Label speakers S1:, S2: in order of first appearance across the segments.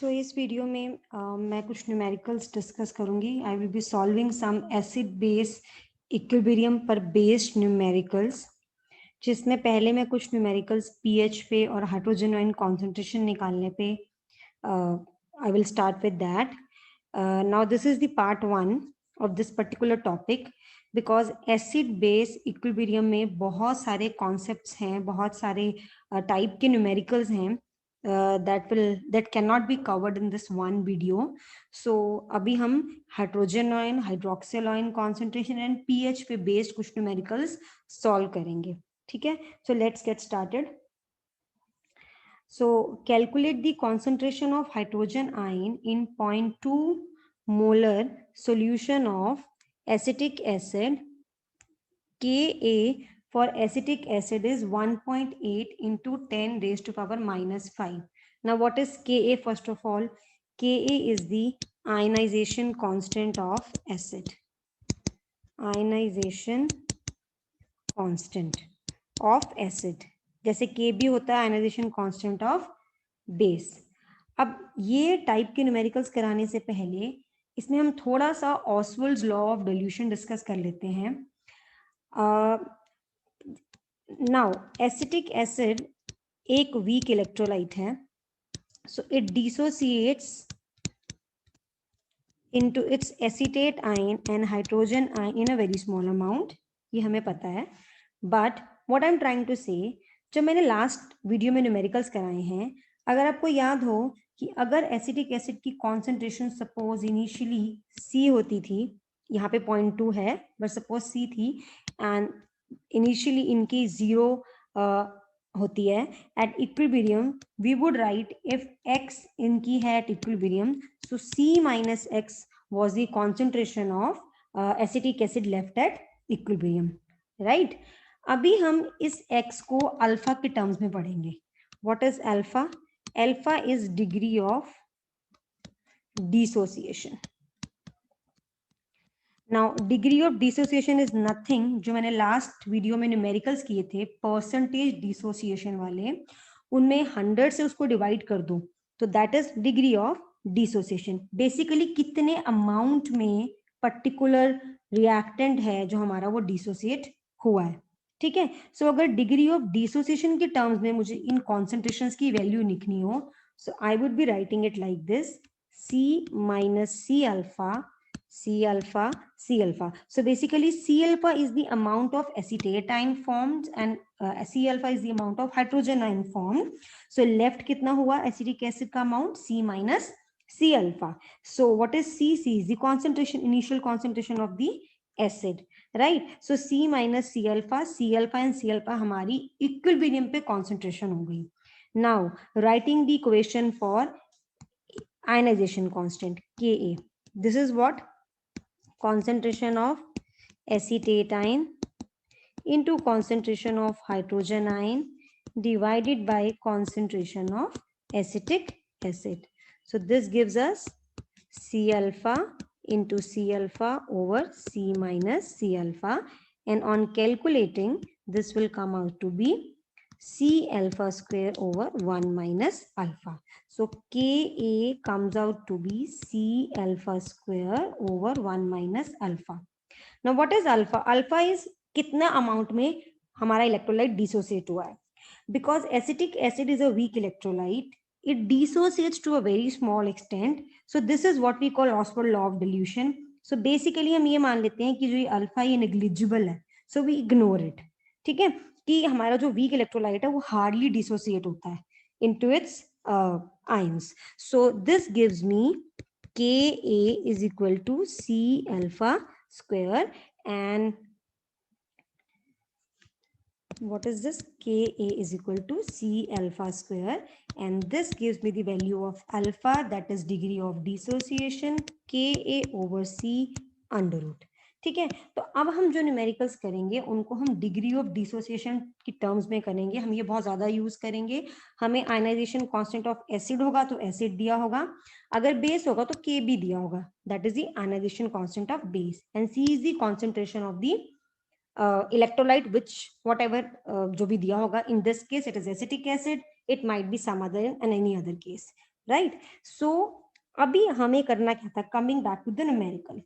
S1: इस वीडियो में मैं कुछ न्यूमेरिकल्स डिस्कस करूंगी. I will be solving some acid base equilibrium पर बेस्ड न्यूमेरिकल्स, जिसमें पहले मैं कुछ न्यूमेरिकल्स पीएच पे और हाइड्रोजन आयन कॉन्सेंट्रेशन निकालने पे I will start with that. Now this is the part 1 of this particular topic, because acid base equilibrium में बहुत सारे कॉन्सेप्ट्स हैं, बहुत सारे टाइप के न्यूमेरिकल्स हैं that cannot be covered in this one video. So अभी हम hydrogen ion, hydroxyl ion concentration and pH पे बेस्ड कुछ न्यूमेरिकल्स सॉल्व करेंगे. ठीक है, so let's get started. So calculate the concentration of hydrogen ion in 0.2 molar solution of acetic acid. Ka for acetic acid is 1.8 into 10 raised to power minus 5. Now what is Ka? First of all, Ka is the ionization constant of acid. Ionization constant of acid. जैसे K भी होता है ionization constant of base. अब ये type के numericals कराने से पहले इसमें हम थोड़ा सा ऑसवाल्ड्स लॉ ऑफ डिल्यूशन डिस्कस कर लेते हैं. नाउ एसिटिक एसिड एक वीक इलेक्ट्रोलाइट है, so it dissociates into its acetate ion and hydrogen ion in a very small amount. ये हमें पता है. But what I'm trying to say, जब मैंने लास्ट वीडियो में न्यूमेरिकल्स कराए हैं, अगर आपको याद हो कि अगर एसिटिक एसिड की कॉन्सेंट्रेशन सपोज इनिशियली C होती थी, यहाँ पे 0.2 है बट सपोज C थी, एंड इनिशियली इनकी 0 होती है at equilibrium, we would write if x इनकी है at equilibrium, so C minus x was the concentration of acetic acid left at equilibrium, right? अभी हम इस x को अल्फा के टर्म्स में पढ़ेंगे. What is alpha? Alpha is degree of dissociation. Now degree of dissociation is nothing, जो मैंने last video में न्यूमेरिकल्स किए थे परसेंटेज डिसोसिएशन वाले, उनमें 100 से उसको डिवाइड कर दो तो that is degree of dissociation. Basically कितने अमाउंट में पर्टिकुलर रिएक्टेंट है जो हमारा वो डिसोसिएट हुआ है. ठीक है, सो अगर डिग्री ऑफ डिसोसिएशन के टर्म्स में मुझे इन कॉन्सेंट्रेशंस की वैल्यू लिखनी हो, so I would be writing it like this: C minus C alpha, C alpha, C alpha. So basically C alpha is the amount of acetate ion formed and C alpha is the amount of hydrogen ion formed. So left कितना हुआ acetic acid का amount? C minus C alpha. So what is C? C is the concentration, initial concentration of the acid, right? So C minus C alpha and C alpha हमारी equilibrium पे concentration हो गई. Now writing the equation for ionization constant Ka. This is what? Concentration of acetate ion into concentration of hydrogen ion divided by concentration of acetic acid. So this gives us C alpha into C alpha over C minus C alpha, and on calculating this will come out to be C alpha square over 1 minus alpha. So Ka comes out to be C alpha square over 1 minus alpha. Now what is alpha? Alpha is कितना amount में हमारा electrolyte dissociate हुआ है. Because acetic acid is a weak electrolyte, it dissociates to a very small extent. So this is what we call Ostwald law of dilution. So basically हम ये मान लेते हैं कि जो ये अल्फा ये negligible है, so we ignore it. ठीक है, कि हमारा जो वीक इलेक्ट्रोलाइट है वो हार्डली डिसोसिएट होता है into its ions. So this gives me Ka is equal to C alpha square, and what is this? Ka is equal to C alpha square, and this gives me the value of alpha, that is degree of dissociation, Ka over C under root. ठीक है, तो अब हम जो numericals करेंगे उनको हम degree of dissociation की टर्म्स में करेंगे. हम ये बहुत ज्यादा यूज करेंगे. हमें आयनाइजेशन कांस्टेंट ऑफ एसिड होगा तो एसिड दिया होगा, अगर बेस होगा तो K भी दिया होगा, that is the ionization constant of base, and C is the concentration of the electrolyte, which whatever जो भी दिया होगा. In this case it is acetic acid, it might be some other and any other case. Right. So अभी हमें करना क्या था, coming back to the numerical.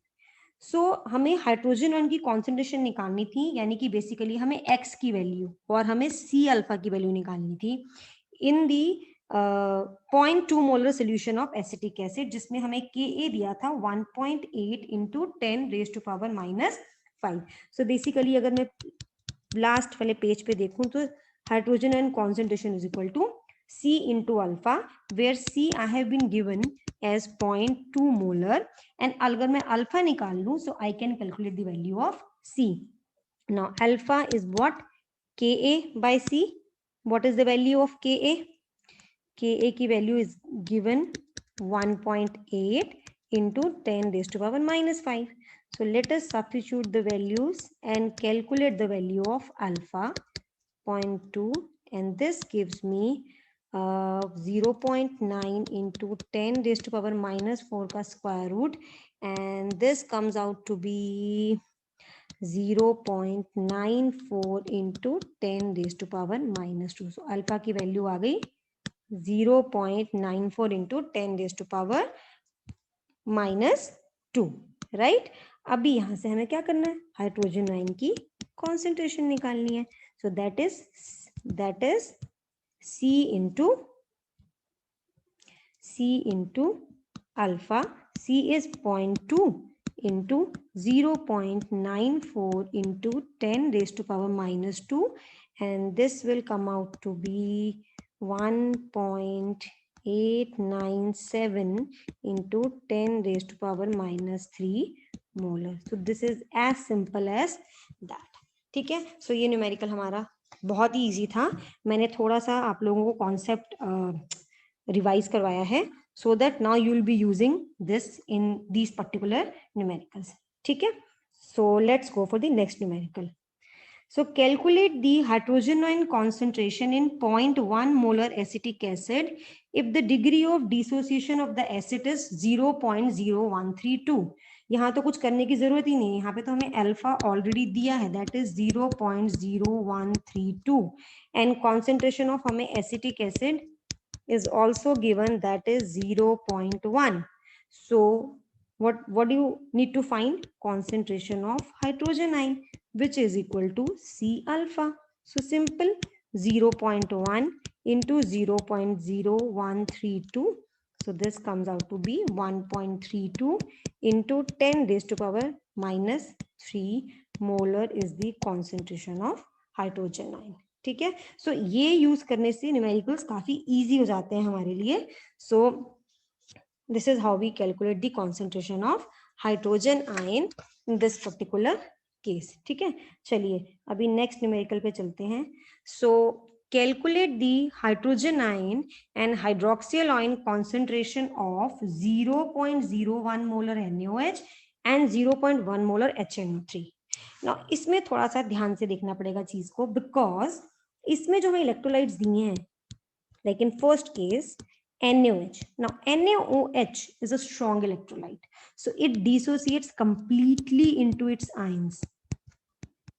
S1: So हमें हाइड्रोजन आयन की कॉन्सेंट्रेशन निकालनी थी, यानी कि बेसिकली हमें एक्स की वैल्यू और हमें सी अल्फा की वैल्यू निकालनी थी इन दी 0.2 molar solution of acetic acid, जिसमें हमें Ka दिया था 1.8 इंटू 10⁻⁵। सो बेसिकली अगर मैं लास्ट वाले पेज पे देखूं तो hydrogen ion concentration is equal to C into alpha, where C I have been given as 0.2 molar, and अगर मैं alpha निकाल लूं so I can calculate the value of C. Now alpha is what? Ka by C. What is the value of Ka? Ka की value is given 1.8 into 10⁻⁵. So let us substitute the values and calculate the value of alpha 0.2, and this gives me 0.9 into 10⁻⁻4 का square root, and this comes out to be 0.94 into 10⁻⁻2. so alpha की value आ गई 0.94 into 10⁻⁻2, right. अभी यहां से हमें क्या करना है, हाइड्रोजन आयन की कॉन्सेंट्रेशन निकालनी है। So that is C into alpha. C is 0.2 into 0.94 into 10⁻⁻2, and this will come out to be 1.897 into 10⁻⁻3 molar. So this is as simple as that. ठीक है। सो ये न्यूमेरिकल हमारा बहुत ही इजी था, मैंने थोड़ा सा आप लोगों को कॉन्सेप्ट रिवाइज करवाया है, so that now you will be using this in these particular numericals. ठीक है। So let's go for the next numerical. So calculate the hydrogen ion concentration in 0.1 molar acetic acid if the degree of dissociation of the acid is 0.0132. यहाँ तो कुछ करने की जरूरत ही नहीं है, यहाँ पे तो हमें अल्फा ऑलरेडी दिया है, that is 0.0132, and concentration of हमें acetic acid is also given, that is 0.1. so what do you need to find? Concentration of hydrogen ion, which is equal to C alpha. So simple, 0.1 into 0.0132, so this comes out to be 1.32 into 10⁻⁻3 molar is the concentration of hydrogen ion. ठीक है। सो ये use करने से numericals काफी easy हो जाते हैं हमारे लिए। So this is how we calculate the concentration of hydrogen ion in this particular case. ठीक है, चलिए अभी नेक्स्ट न्यूमेरिकल पे चलते हैं। सो calculate the hydrogen ion and hydroxyl ion concentration of 0.01 molar NaOH and 0.1 molar HNO3. Now इसमें थोड़ा सा ध्यान से देखना पड़ेगा चीज को, बिकॉज इसमें जो हमें इलेक्ट्रोलाइट्स दिए हैं, like in first case NaOH. Now NaOH is a strong electrolyte, so it dissociates completely into its ions.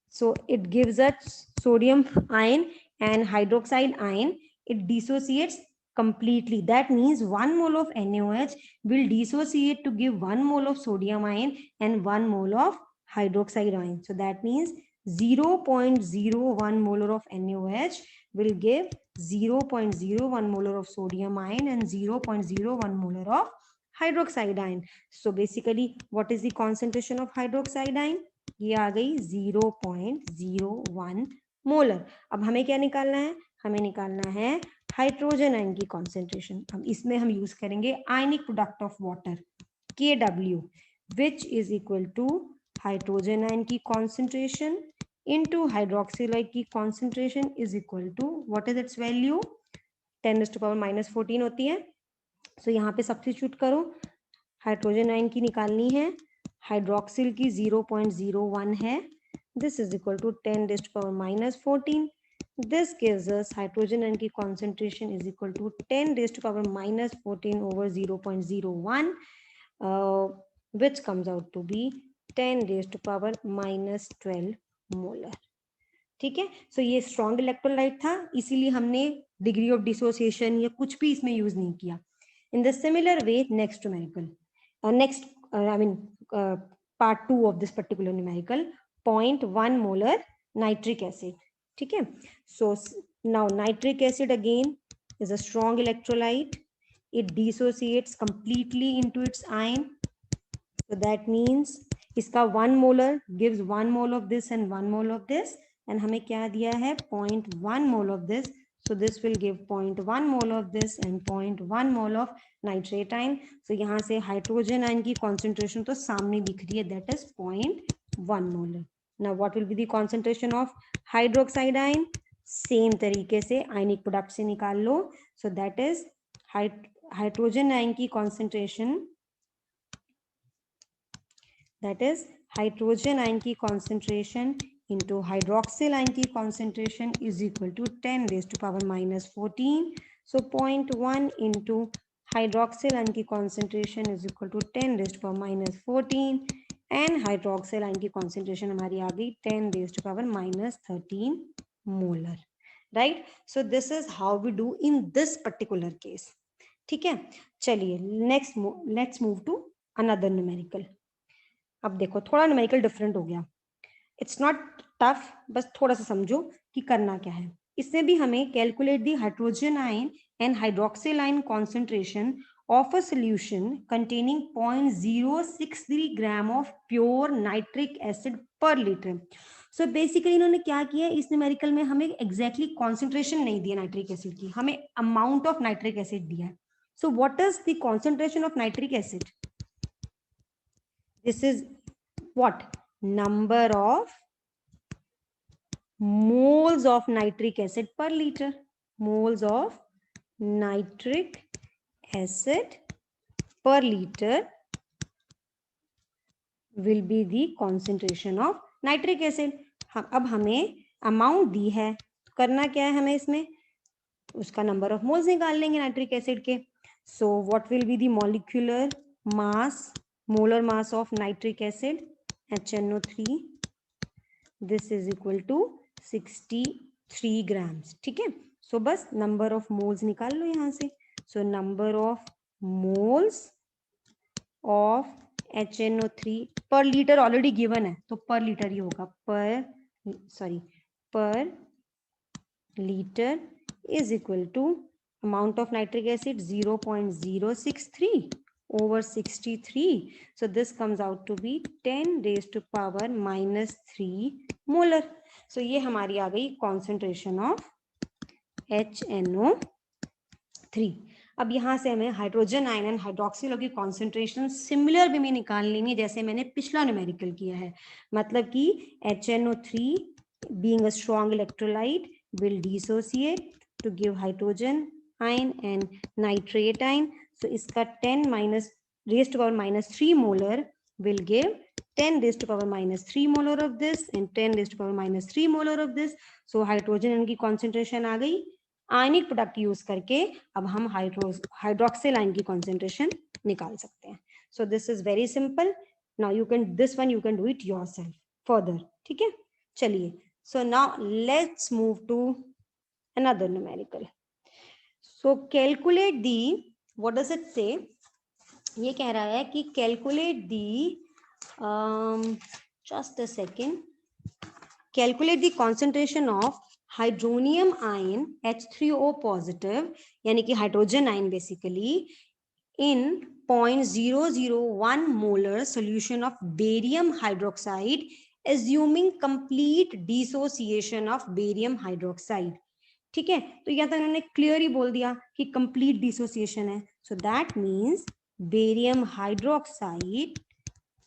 S1: So it gives us sodium ion and hydroxide ion. It dissociates completely. That means 1 mole of NaOH will dissociate to give 1 mole of sodium ion and 1 mole of hydroxide ion. So that means 0.01 molar of NaOH will give 0.01 molar of sodium ion and 0.01 molar of hydroxide ion. So basically what is the concentration of hydroxide ion? ये आ गई 0.01 molar. अब हमें क्या निकालना है, हमें निकालना है हाइड्रोजन आयन की कॉन्सेंट्रेशन। अब इसमें हम यूज करेंगे ionic product of water KW, which is equal to hydrogen ion की कॉन्सेंट्रेशन इनटू हाइड्रोक्सिल आयन की concentration is equal to what is its value, 10⁻⁻14 होती है। सो यहाँ पे सब्स्टिट्यूट करो, हाइड्रोजन आयन की निकालनी है, हाइड्रोक्सिल की 0.01 है, this is equal to 10⁻⁻14. This gives us hydrogen ion की concentration is equal to 10⁻⁻14 over 0.01, which comes out to be 10⁻⁻12 molar. ठीक है। सो ये स्ट्रॉन्ग इलेक्ट्रोलाइट था, इसीलिए हमने डिग्री ऑफ डिसोसिएशन या कुछ भी इसमें यूज नहीं किया। In the similar way, next numerical, part 2 of this particular numerical, 0.1 molar nitric acid. ठीक है? So now nitric acid again is a strong electrolyte. It dissociates completely into its ion. So that means इसका 1 molar gives 1 mole of this and 1 mole of this, and हमें क्या दिया है 0.1 mole of this. So this will give 0.1 mole of this and 0.1 mole of nitrate ion. So यहाँ से hydrogen ion की concentration तो सामने दिख रही है, that is 0.1 molar. Now what will be the concentration of hydroxide ion? Same तरीके से ionic product से निकाल लो. So that is hydrogen ion की concentration, that is hydrogen ion की concentration into hydroxyl ion की concentration is equal to 10 raised to power minus 14. So 0.1 into hydroxyl ion की concentration is equal to 10 raised to power minus 14, and hydroxyl ion की concentration हमारी आ गई 10 raised to power minus 13 molar. Right? So this is how we do in this particular case. ठीक है, चलिए next let's move to another numerical. अब देखो थोड़ा numerical different हो गया. इट्स नॉट टफ, बस थोड़ा सा समझो कि करना क्या है. इसमें भी हमें calculate the hydrogen ion and hydroxyl ion concentration of a solution containing 0.063 gram of pure nitric acid पर लीटर. सो बेसिकली इन्होंने क्या किया, इस न्यूमेरिकल में हमें एग्जैक्टली कॉन्सेंट्रेशन नहीं दिया नाइट्रिक एसिड की, हमें अमाउंट ऑफ नाइट्रिक एसिड दिया है. So what is the concentration of nitric acid? This is what? Number of moles of nitric acid per liter. Moles of nitric acid per liter will be the concentration of nitric acid. अब हमें amount दी है, करना क्या है हमें इसमें, उसका number of moles निकाल लेंगे नाइट्रिक एसिड के. So what will be the molecular mass, molar mass of nitric acid HNO3, this is equal to 63 grams. ठीक है, सो बस नंबर ऑफ मोल्स निकाल लो यहाँ से. So number of moles of HNO3 पर लीटर ऑलरेडी गिवन है, तो पर लीटर ही होगा, पर litre is equal to amount of nitric acid 0.063 over 63. So this comes out to be 10 raised to power minus 3 molar. So ये हमारी आ गई concentration of HNO3. अब यहाँ से हमें हाइड्रोजन आयन एंड हाइड्रोक्सिल की कॉन्सेंट्रेशन सिमिलर वे में निकालनी है जैसे मैंने पिछला न्यूमेरिकल किया है. मतलब कि HNO3 being a strong electrolyte will dissociate to give hydrogen ion and nitrate ion. So इसका 10 minus raised to power minus 3 molar will give 10 raised to power minus 3 molar of this and 10 raised to power minus 3 molar of this. So hydrogen की concentration आ गई. Ionic product use करके अब हम hydroxyl ion की concentration निकाल सकते हैं. So this is very simple. Now you can this one you can do it yourself further. ठीक है, चलिए. So now let's move to another numerical. So calculate the, what does it say, ये कह रहा है कि calculate the, just a second, calculate the concentration of hydronium ion H3O positive, यानी कि hydrogen ion basically, in 0.001 molar solution of barium hydroxide assuming complete dissociation of barium hydroxide. ठीक है, तो या तो इन्होंने क्लियर ही बोल दिया कि कंप्लीट डिसोसिएशन है. So that means barium hydroxide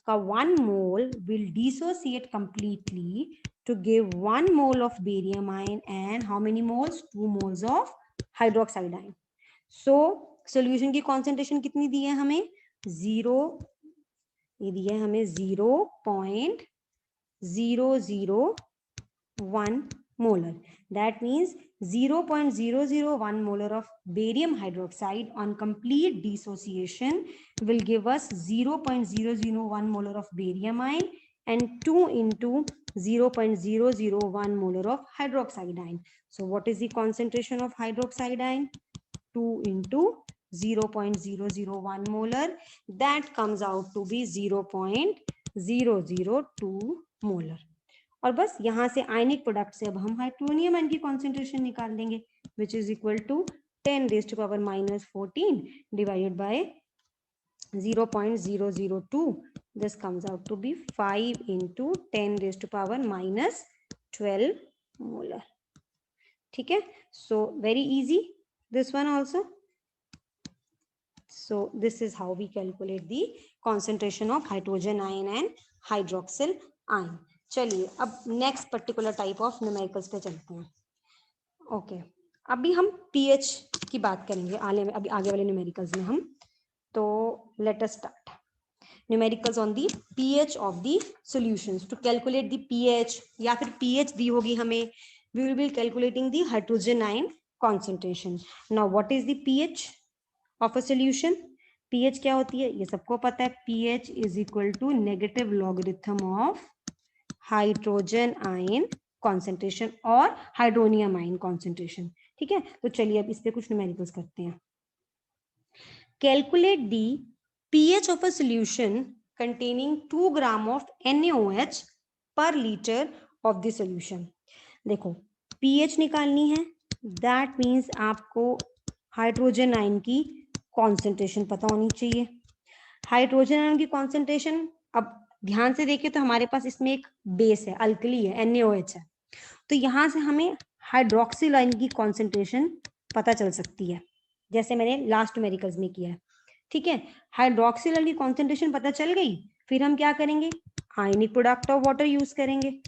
S1: का 1 mole will dissociate completely to give 1 mole of barium ion and how many moles? 2 moles of hydroxide ion. So solution की concentration कितनी दी है हमें? 0, ये दी है हमें 0.001 molar. That means 0.001 molar of barium hydroxide on complete dissociation will give us 0.001 molar of barium ion and 2 into 0.001 molar of hydroxide ion. So what is the concentration of hydroxide ion? 2 into 0.001 molar. That comes out to be 0.002 molar. और बस यहाँ से आयनिक product से अब हम hydronium ion की concentration निकाल देंगे, which is equal to 10⁻⁻14 divided by 0.002. This comes out to be 5 into 10⁻⁻12 molar. ठीक है, so very easy this one also. So this is how we calculate the concentration of hydrogen ion and hydroxyl ion. चलिए अब next particular type of numericals पे चलते हैं. Okay, अभी हम pH की बात करेंगे अभी आगे वाले न्यूमेरिकल्स में हम. तो let us start numericals on the pH of the solutions. To calculate the pH या फिर पीएच दी होगी हमें, we will be calculating the hydrogen ion concentration. Now what is the pH of a solution? pH क्या होती है ये सबको पता है. pH is equal to negative logarithm of hydrogen ion concentration और hydronium ion concentration. ठीक है, तो चलिए अब इस पे कुछ न्यूमेरिकल्स करते हैं. Calculate the pH of a solution containing 2 gram of NaOH per liter of the solution. देखो pH निकालनी है, दैट मीन्स आपको हाइड्रोजन आयन की कॉन्सेंट्रेशन पता होनी चाहिए. हाइड्रोजन आयन की कॉन्सेंट्रेशन अब ध्यान से देखिए तो हमारे पास इसमें एक बेस है, अल्कली है, NaOH है. तो यहाँ से हमें हाइड्रोक्सिल आयन की कॉन्सेंट्रेशन पता चल सकती है, जैसे मैंने लास्ट न्यूमेरिकल्स में किया है. ठीक है, हाइड्रोक्सिल आयन की कॉन्सेंट्रेशन पता चल गई, फिर हम क्या करेंगे, ionic product of water use करेंगे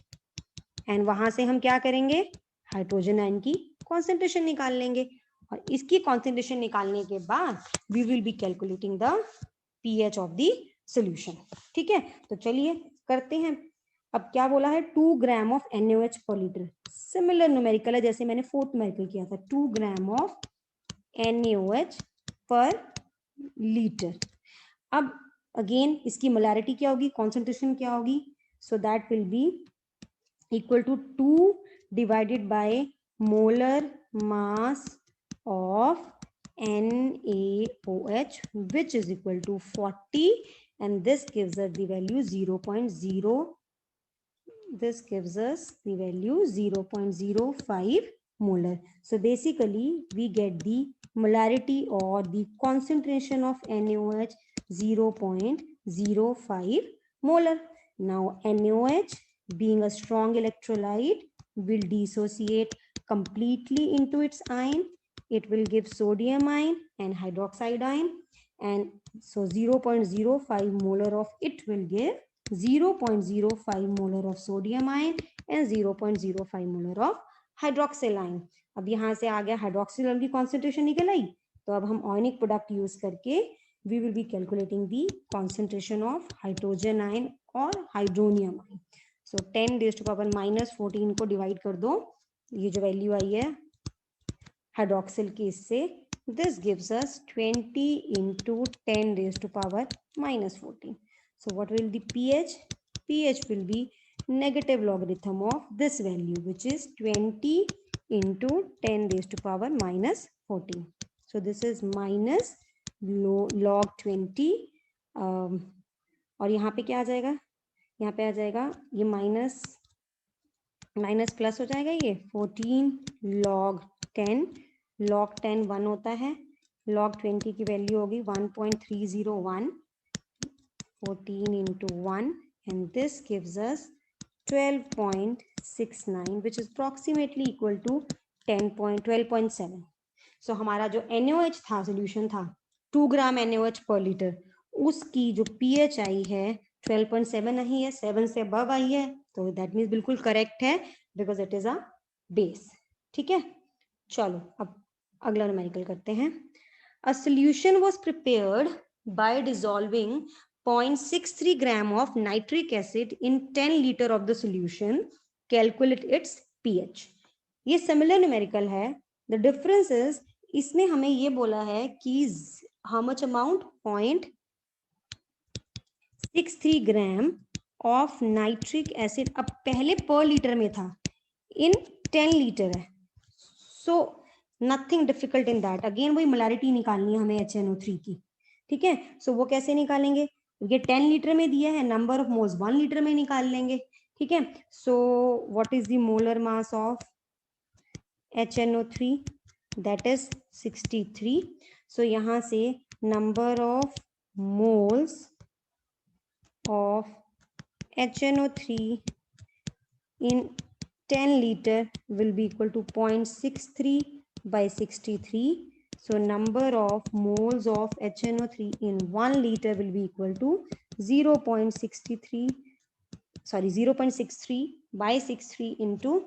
S1: एंड वहां से हम क्या करेंगे, हाइड्रोजन आयन की कॉन्सेंट्रेशन निकाल लेंगे. और इसकी कॉन्सेंट्रेशन निकालने के बाद we will be calculating the pH of the solution. ठीक है, तो चलिए करते हैं. अब क्या बोला है, 2 gram of NaOH per litre. Similar numerical है जैसे मैंने फोर्थ न्यूमेरिकल किया था, 2 gram of NaOH per litre. अब अगेन इसकी मोलैरिटी क्या होगी, कॉन्सेंट्रेशन क्या होगी, so that will B equal to 2 divided by molar mass of NaOH, which is equal to 40, and this gives us the value 0.0. This gives us the value 0.05 molar. So basically we get the molarity or the concentration of NaOH 0.05 molar. Now NaOH, being a strong electrolyte, will dissociate completely into its ion. It will give sodium ion and hydroxide ion, and so 0.05 molar of it will give 0.05 molar of sodium ion and 0.05 molar of hydroxyl ion. अब यहाँ से आ गया hydroxyl ion की concentration निकल आई, तो अब हम ionic product use करके we will be calculating the concentration of hydrogen ion और हाइड्रोनियम आयन. सो 10⁻⁻14 को डिवाइड कर दो, ये जो वैल्यू आई है हाइड्रोक्सिल की इससे, this gives us 20 into 10⁻⁻14. So what will the pH? pH will be negative logarithm of this value, which is 20 into 10⁻⁻14. So this is minus log 20, और यहाँ पे क्या आ जाएगा, यहाँ पे आ जाएगा ये माइनस प्लस हो जाएगा, ये 14 log 10. log 10 1 होता है, log 20 की वैल्यू होगी 1.301, 14 into 1, and this gives us 12.69, which is approximately equal to 12.7. So हमारा जो NaOH था, सोल्यूशन था 2 ग्राम NaOH पर लीटर, उसकी जो pH आई है 12.7 आई है, 7 से अबव आई है, तो दैट मीन्स बिल्कुल करेक्ट है, because it is a base. ठीक है, चलो अब अगला न्यूमेरिकल करते हैं. A solution was prepared by dissolving 0.63 gram of nitric acid in 10 liter of the solution. Calculate its pH. ये सिमिलर न्यूमेरिकल है. द डिफरेंस इज इसमें हमें ये बोला है कि how much amount, 0.63 gram of nitric acid. अब पहले पर लीटर में था, इन 10 लीटर है. So nothing difficult in that. Again वही मोलैरिटी निकालनी है हमें HNO3 की, ठीक है। सो वो कैसे निकालेंगे, ये 10 लीटर में दिया है, नंबर ऑफ मोल्स 1 लीटर में निकाल लेंगे, ठीक है। So what is the molar mass of HNO3, that is 63। सो यहाँ से number of moles of HNO3 in 10 liter will be equal to 0.63 by 63. So number of moles of HNO3 in 1 liter will be equal to 0.63, sorry 0.63 by 63 into,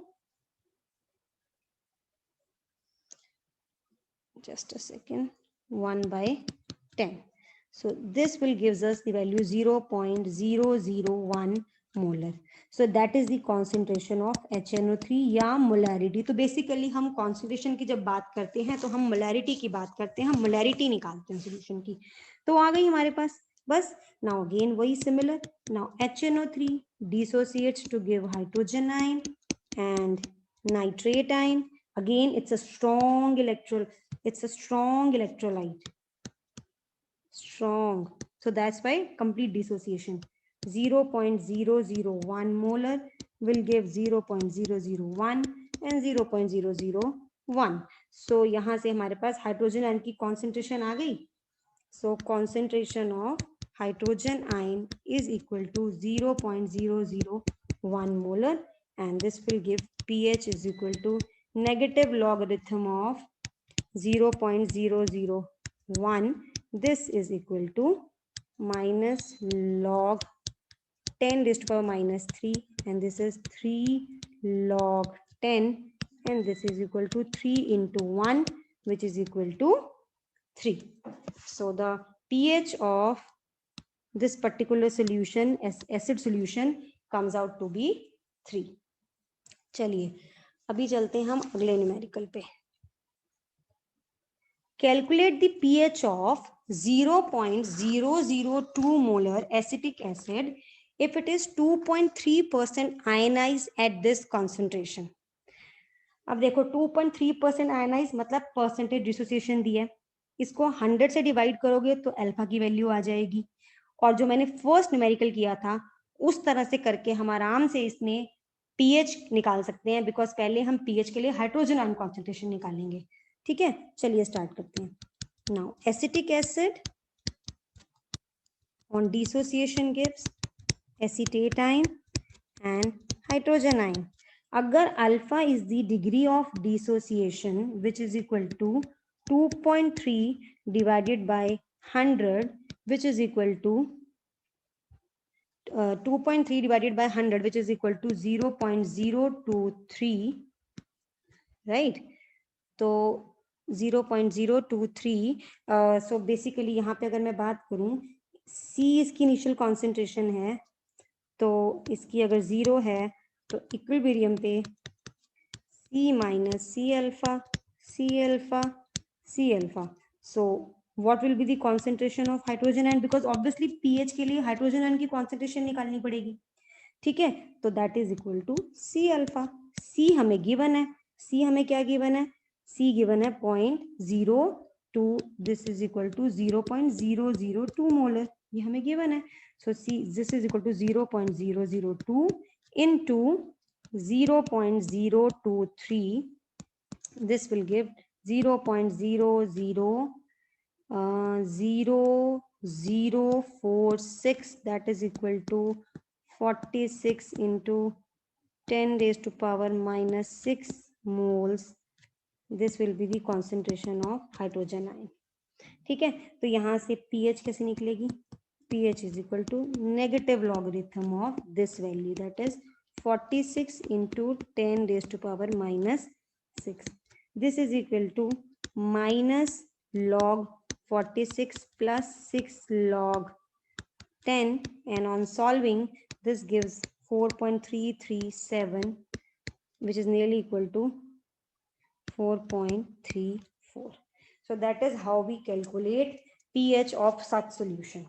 S1: just a second, 1 by 10. So this will gives us the value 0.001 molar. So that is the concentration of HNO3 या molarity. तो basically हम concentration की जब बात करते हैं तो हम molarity की बात करते हैं, हम molarity निकालते हैं solution की। तो आ गई हमारे पास, बस now again वही similar. Now HNO3 dissociates to give hydrogen ion and nitrate ion. Again it's a strong electrolyte, strong. So that's why complete dissociation. 0.001 molar will give 0.001 and 0.001. So यहाँ से हमारे पास हाइड्रोजन आयन की concentration आ गई. So concentration of hydrogen ion is equal to 0.001 molar, and this will give pH is equal to negative logarithm of 0.001. This is equal to minus log 10 raised to power minus 3, and this is 3 log 10, and this is equal to 3 into 1, which is equal to 3. So the pH of this particular solution, acid solution, comes out to be 3. चलिए अभी चलते हैं हम अगले numerical पे. Calculate the pH of 0.002 molar acetic acid if it is 2.3% ionized at this concentration. अब देखो 2.3% ionise मतलब परसेंटेज डिसोसिएशन दी है, इसको 100 से डिवाइड करोगे तो अल्फा की वैल्यू आ जाएगी, और जो मैंने फर्स्ट न्यूमेरिकल किया था उस तरह से करके हम आराम से इसमें पीएच निकाल सकते हैं, बिकॉज पहले हम पीएच के लिए हाइड्रोजन आयन कॉन्सेंट्रेशन निकालेंगे, ठीक है। चलिए स्टार्ट करते हैं. Now acetic acid on dissociation gives acetate ion and hydrogen ion. अगर alpha is the degree of dissociation which is equal to 2.3 divided by 100 which is equal to 2.3 divided by 100 which is equal to 0.023, right? तो 0.023. So basically यहाँ पे अगर मैं बात करूँ, C इसकी initial concentration है, तो इसकी अगर 0 है तो इक्विलिब्रियम पे C minus C alpha C alpha C alpha. So what will be the concentration of hydrogen ion, because obviously pH के लिए हाइड्रोजन आयन की concentration निकालनी पड़ेगी, ठीक है. तो that is equal to C alpha. C हमें given है, C हमें क्या given है, C given है 0.02, this is equal to 0.002 molar, ये हमें given है. So C this is equal to 0.002 into 0.023, this will give 0.0046, that is equal to 46 into 10 raised to power minus 6 moles. This will be the concentration of hydrogen ion, ठीक है. तो यहाँ से pH कैसे निकलेगी, pH is equal to negative logarithm of this value, that is 46 into 10 raised to power minus 6. This is equal to minus log 46 plus 6 log 10, and on solving this gives 4.337, which is nearly equal to 4.34. So that is how we calculate pH of such solution.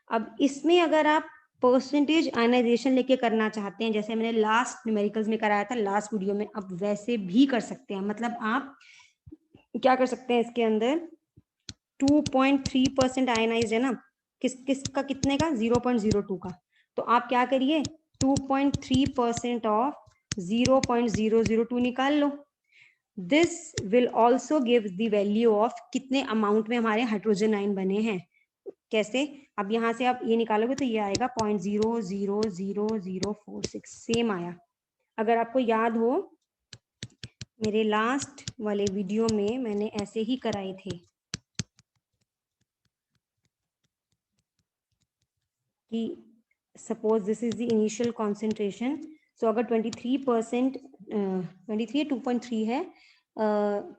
S1: अब इसमें अगर आप percentage ionization लेके करना चाहते हैं, जैसे मैंने लास्ट न्यूमेरिकल्स में कराया था लास्ट वीडियो में, अब वैसे भी कर सकते हैं. मतलब आप क्या कर सकते हैं इसके अंदर 2.3% आयनाइज है ना, किसका कितने का 0.02 का। तो आप क्या करिए 2.3% ऑफ 0.002 निकाल लो। This will also give the value of कितने अमाउंट में हमारे हाइड्रोजन आयन बने हैं। कैसे, अब यहां से आप ये निकालोगे तो ये आएगा 0.000046 सेम आया। अगर आपको याद हो मेरे लास्ट वाले वीडियो में मैंने ऐसे ही कराए थे कि suppose this is the initial concentration. So अगर 23% 23 2.3 है,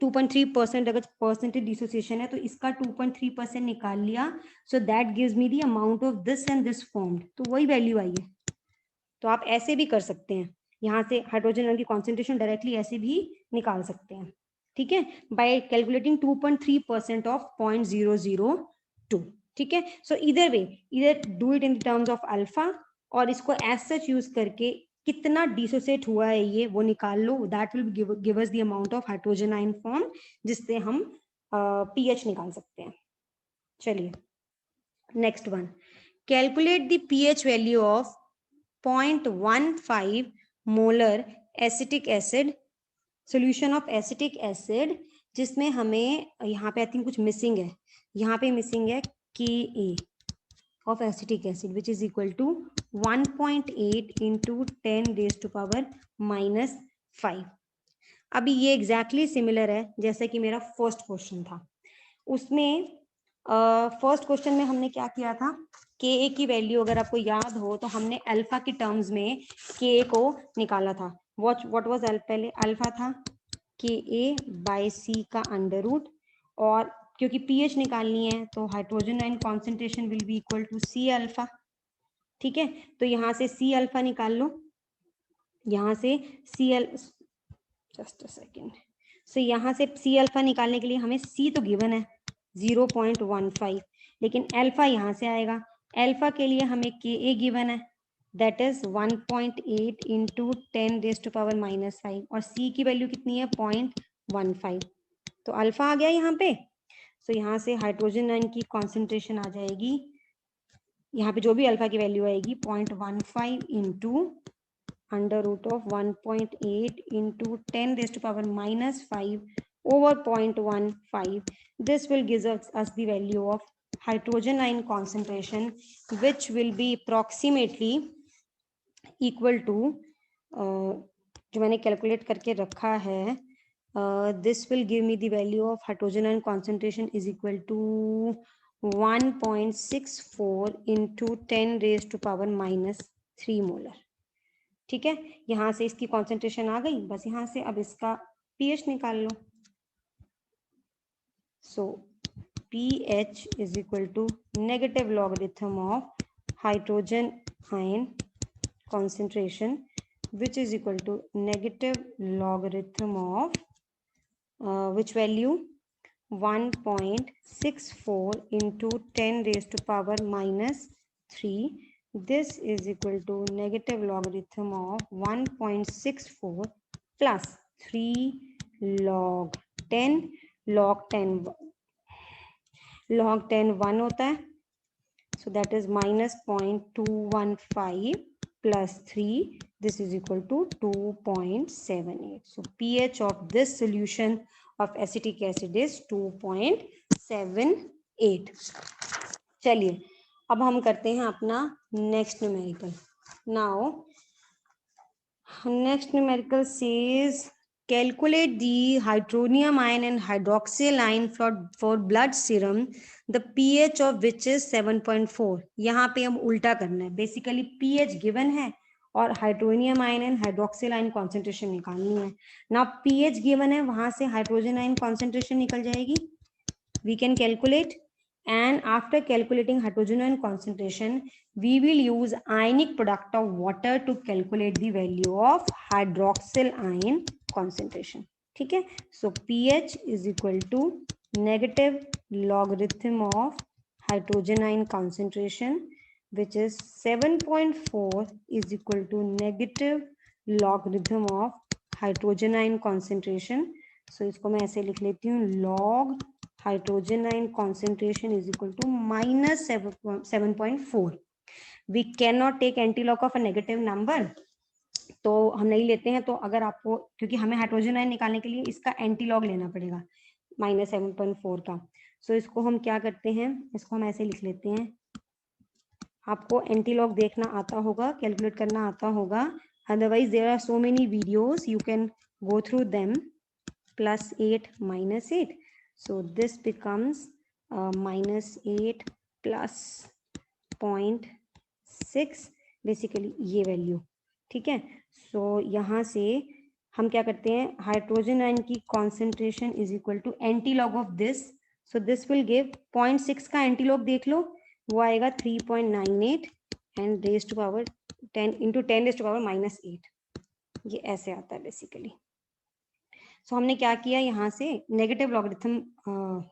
S1: 2.3% अगर परसेंटेज डिसोसिएशन है तो इसका 2.3% निकाल लिया। So that gives me the amount of this and this formed, तो वही वैल्यू आई है। तो आप ऐसे भी कर सकते हैं, यहाँ से हाइड्रोजन आयन की कॉन्सेंट्रेशन डायरेक्टली ऐसे भी निकाल सकते हैं, ठीक है, बाय कैलकुलेटिंग 2.3% ऑफ 0.002। ठीक है, सो इधर वे इधर do it in terms of alpha और इसको एज सच यूज करके कितना डिसोसिएट हुआ है ये वो निकाल लो। That will give us the amount of hydrogen ion form जिससे हम पीएच निकाल सकते हैं। चलिए next one, calculate the pH value of 0.15 molar acetic acid, solution of acetic acid, जिसमें हमें यहाँ पे आई थिंक कुछ मिसिंग है, यहाँ पे मिसिंग है Ka of acetic acid which is equal to 1.8 into 10 raised to power -5। अभी ये एग्जैक्टली सिमिलर है जैसे कि मेरा फर्स्ट क्वेश्चन था। उसमें फर्स्ट क्वेश्चन में हमने क्या किया था, Ka की वैल्यू अगर आपको याद हो तो हमने अल्फा की टर्म्स में Ka को निकाला था। व्हाट वाज पहले अल्फा था Ka/C का अंडर रूट, और क्योंकि पीएच निकालनी है तो hydrogen ion concentration will be equal to C alpha. ठीक है, तो यहाँ से C अल्फा निकाल लो, यहाँ से जस्ट अ सेकेंड, सो यहाँ से C अल्फा निकालने के लिए हमें C तो गिवन है 0.15, लेकिन अल्फा यहाँ से आएगा। अल्फा के लिए हमें Ka गिवन है that is 1.8 into 10 raise to power -5 और C की वैल्यू कितनी है 0.15, तो अल्फा आ गया यहाँ पे। सो यहाँ से हाइड्रोजन आयन की कॉन्सेंट्रेशन आ जाएगी, यहाँ पे जो भी अल्फा की वैल्यू आएगी 0.15 into under root of 1.8 into 10 raise to power -5 over 0.15. This will give us the value of hydrogen ion concentration which will be approximately equal to जो मैंने कैलकुलेट करके रखा है, this will give me the value of hydrogen ion concentration is equal to 1.64 into 10 raised to power -3 molar. ठीक है, यहाँ से इसकी कॉन्सेंट्रेशन आ गई, बस यहाँ से अब इसका पीएच निकाल लो। सो pH is equal to negative logarithm of hydrogen ion concentration which is equal to negative logarithm of which value 1.64 into 10 raised to power -3. This is equal to negative logarithm of 1.64 plus 3 log 10 log 10 log 10 1 होता है, so that is -0.215 plus 3, this is equal to 2.78. so pH of this solution of acetic acid is 2.78. चलिए अब हम करते हैं अपना next numerical. Now next numerical says calculate the hydronium ion and hydroxyl ion for blood serum the pH of which is 7.4। यहाँ पे हम उल्टा करना है, बेसिकली pH गिवन है और hydronium ion and hydroxyl ion concentration निकालनी है ना। pH गिवन है, वहां से हाइड्रोजन आयन कॉन्सेंट्रेशन निकल जाएगी, we can calculate, and after calculating hydrogen ion concentration we will use ionic product of water to calculate the value of hydroxyl ion concentration। ठीक है, so pH is equal to negative logarithm of hydrogen ion concentration which is 7.4 is equal to negative logarithm of hydrogen ion concentration सो इसको मैं ऐसे लिख लेती हूँ, log hydrogen ion concentration is equal to -7.4. We can not take anti log of a negative number, तो हम नहीं लेते हैं। तो अगर आपको, क्योंकि हमें हाइड्रोजन आयन निकालने के लिए इसका एंटी लॉग लेना पड़ेगा -7.4 का। सो इसको हम क्या करते हैं, इसको हम ऐसे लिख लेते हैं। आपको एंटी लॉग देखना आता होगा, कैलकुलेट करना आता होगा, otherwise there are so many videos, you can go through them. +8 -8, so this becomes -8 plus 0.6, basically ये वैल्यू, ठीक है। सो यहाँ से हम क्या करते हैं, हाइड्रोजन आयन की concentration is equal to anti log of this, so this will give 0.6 का एंटी लॉग देख लो, वो आएगा 3.98 and raise to power 10 into 10 raise to power -8, ये ऐसे आता है बेसिकली। सो हमने क्या किया, यहाँ से नेगेटिव लॉगरिथम,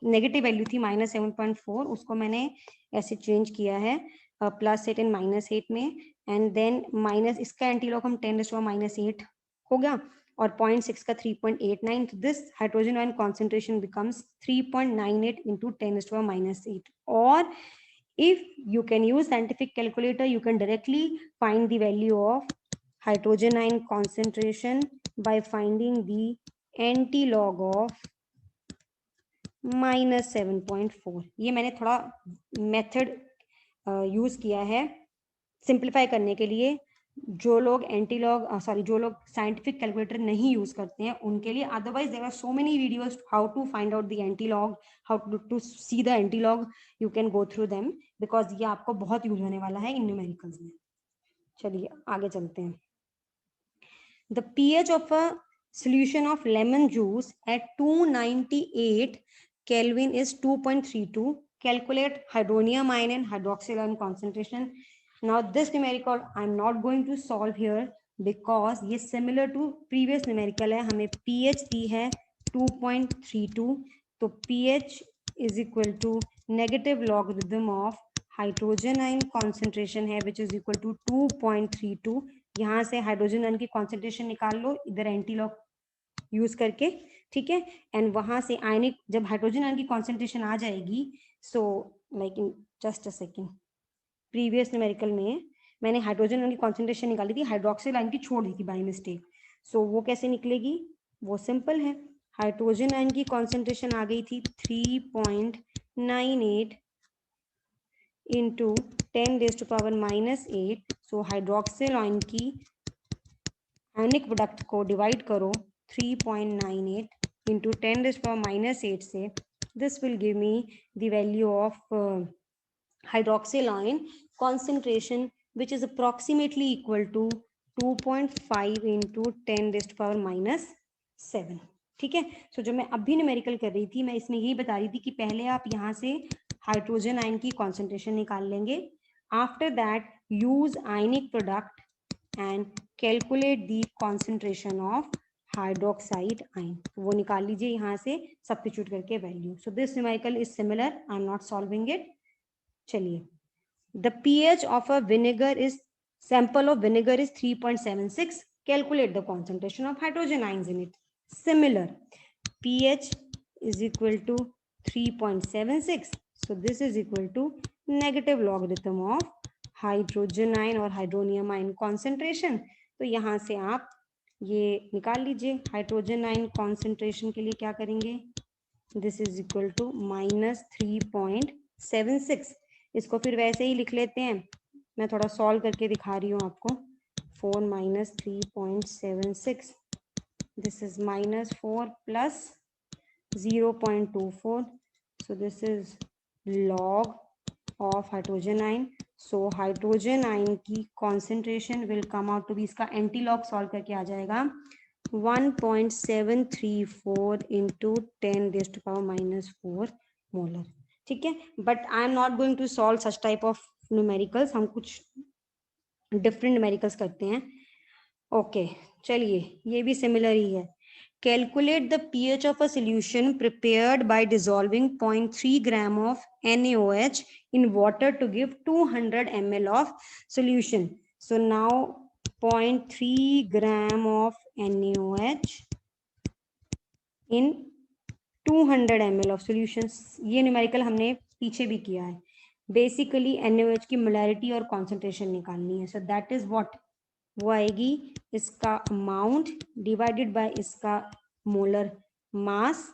S1: नेगेटिव वैल्यू थी -7.4, उसको मैंने ऐसे चेंज किया है +8 एंड -8 में, एंड देन माइनस इसका एंटी लॉग हम 10⁻⁻8 हो गया, और 0.6 का 3.89, this hydrogen ion concentration becomes 3.98 into 10⁻⁸. और if you can use scientific calculator, you can directly find the value of hydrogen ion concentration by finding the anti-log of -7.4. ये मैंने थोड़ा मेथड यूज किया है सिंप्लीफाई करने के लिए। जो लोग जो लोग साइंटिफिक कैलकुलेटर नहीं यूज करते हैं उनके लिए, otherwise there are so many videos how to find out the anti log, how to see the anti log, you can go through them, because ये आपको बहुत यूज होने वाला है इन न्यूमेरिकल्स में। चलिए आगे चलते हैं। The pH of a solution of lemon juice at 298 Kelvin is 2.32. Calculate hydronium ion and hydroxyl ion concentration. Now this numerical I'm not going to solve here because ये similar to previous numerical है, हमें pH दी है 2.32, तो pH is equal to negative logarithm of hydrogen ion concentration है which is equal to 2.32. यहाँ से hydrogen ion की कॉन्सेंट्रेशन निकाल लो इधर एंटी लॉग यूज करके, ठीक है। एंड वहां से आयनिक, जब हाइड्रोजन आयन की कॉन्सेंट्रेशन आ जाएगी, so like in just a second, previous numerical में मैंने हाइड्रोजन आयन की कॉन्सेंट्रेशन निकाली थी, हाइड्रोक्सिल आयन की छोड़ दी थी बाय मिस्टेक। सो वो कैसे निकलेगी, वो सिंपल है, हाइड्रोजन आयन की कॉन्सेंट्रेशन आ गई थी 3.98 इंटू 10⁻⁻8। सो हाइड्रोक्सिल आयन की आयनिक प्रोडक्ट को डिवाइड करो 3.98 इंटू 10⁻⁻8 से, this will give me the value of hydroxyl ion concentration which is approximately equal to 2.5 into 10⁻⁻7, ठीक है। सो जो मैं अभी न्यूमेरिकल कर रही थी, मैं इसमें यही बता रही थी कि पहले आप यहाँ से हाइड्रोजन आयन की कॉन्सेंट्रेशन निकाल लेंगे, after that use ionic product and calculate the concentration of hydroxide ion, वो निकाल लीजिए यहाँ से सब्स्टिट्यूट करके value. So this numerical is similar, I am not solving it. चलिए, the pH of a vinegar is, sample of vinegar is 3.76, calculate the concentration of hydrogen ions in it. Similar, pH is equal to 3.76, so this is equal to negative logarithm of hydrogen ion और hydronium ion concentration. तो यहाँ से आप ये निकाल लीजिए, hydrogen ion concentration के लिए क्या करेंगे, दिस इज इक्वल टू -3.76, इसको फिर वैसे ही लिख लेते हैं, मैं थोड़ा सॉल्व करके दिखा रही हूँ आपको। 4 - 3.76, this is -4 plus 0.24, so this is log of hydrogen ion. So hydrogen ion की concentration will come out to be, इसका एंटी लॉग सॉल्व करके आ जाएगा 1.734 इंटू 10⁻⁻4 मोलर, ठीक है। But I am not going to solve such type of numericals, हम कुछ different numericals करते हैं। ओके, चलिए ये भी सिमिलर ही है। Calculate the pH of a solution prepared by dissolving 0.3 gram of NaOH in water to give 200 ml of solution. So now 0.3 gram of NaOH in 200 ml of solutions. ये numerical हमने पीछे भी किया है. बेसिकली NaOH की molarity और concentration निकालनी है. सो दैट इज व्हाट, वो आएगी इसका अमाउंट डिवाइडेड बाय इसका molar mass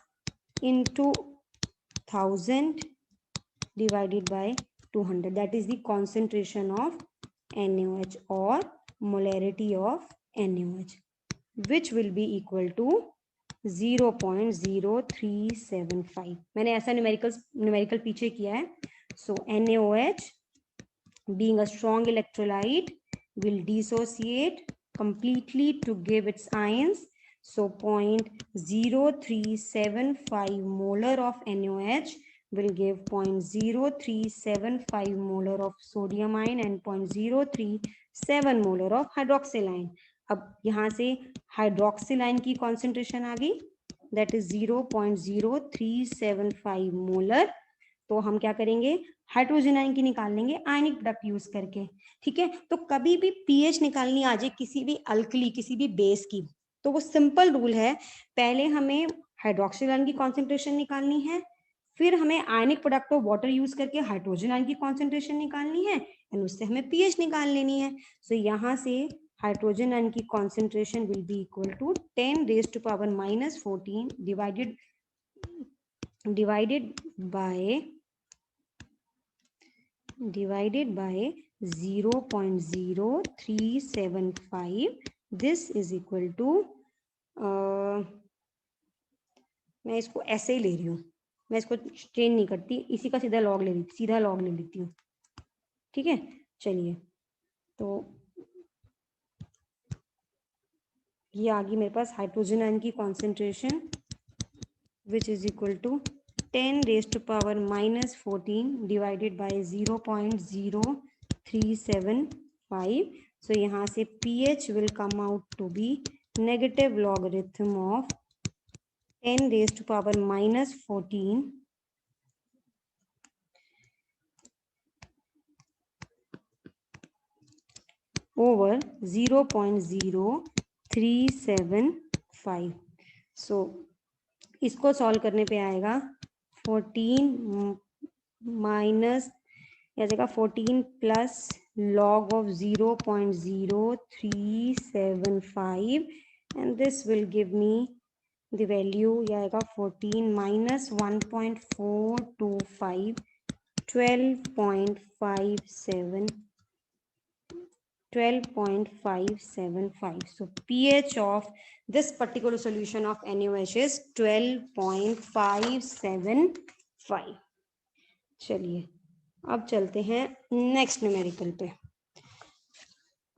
S1: into 1000 divided by 200. That is the concentration of NaOH or molarity of NaOH, which will be equal to 0.0375. मैंने ऐसा न्यूमेरिकल पीछे किया है. So NaOH being a strong electrolyte will dissociate completely to give its ions. So 0.0375 molar of NaOH will give 0.0375 molar of sodium ion and 0.037 molar of hydroxyl ion. अब यहाँ से hydroxyl ion की concentration आ गई, that is 0.0375 molar. तो हम क्या करेंगे, हाइड्रोजन आयन की निकाल लेंगे आयनिक प्रोडक्ट यूज करके. ठीक है, तो कभी भी पीएच निकालनी आ जाए किसी भी अल्कली, किसी भी बेस की, तो वो सिंपल रूल है, पहले हमें हाइड्रोक्सिल आयन की कॉन्सेंट्रेशन निकालनी है, फिर हमें आयनिक प्रोडक्ट ऑफ वाटर यूज करके हाइड्रोजन आयन की कॉन्सेंट्रेशन निकालनी है एंड उससे हमें पीएच निकाल लेनी है. सो यहाँ से हाइड्रोजन आयन की concentration will be equal to 10 raised to power minus 14 divided by 0.0375. This is equal to मैं इसको ऐसे ही ले रही हूँ, मैं इसको चेंज नहीं करती, इसी का सीधा लॉग ले लेती हूँ. ठीक है, चलिए, तो ये आ गई मेरे पास हाइड्रोजन आयन की concentration which is equal to 10 raised to power minus 14 divided by 0.0375. So यहाँ से pH will come out to be negative logarithm of 10 raised to power minus 14 over 0.0375. So इसको सॉल्व करने पे आएगा 14 माइनस या जगह 14 plus log of 0.0375 and this will give me the value या आएगा 14 minus 1.425 12.575. So pH of this particular solution of NaOH is 12.575. चलिए अब चलते हैं नेक्स्ट न्यूमेरिकल पे.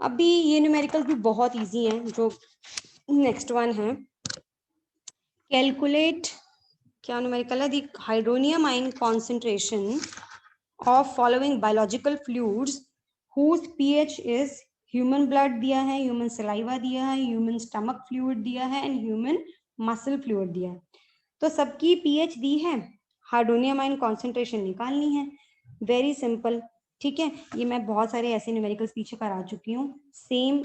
S1: अभी ये न्यूमेरिकल भी बहुत इजी है. जो नेक्स्ट वन है, कैलकुलेट, क्या न्यूमेरिकल है, the hydronium ion concentration of following biological fluids whose pH is, human blood दिया है, ह्यूमन सलाइवा दिया है, ह्यूमन स्टमक फ्लूइड दिया है एंड ह्यूमन मसल फ्लूइड दिया है. तो सबकी पीएच दी है, हाइड्रोनियम आयन कॉन्सेंट्रेशन निकालनी है. Very simple. ठीक है, ये मैं बहुत सारे ऐसे न्यूमेरिकल्स पीछे करा चुकी हूँ. Same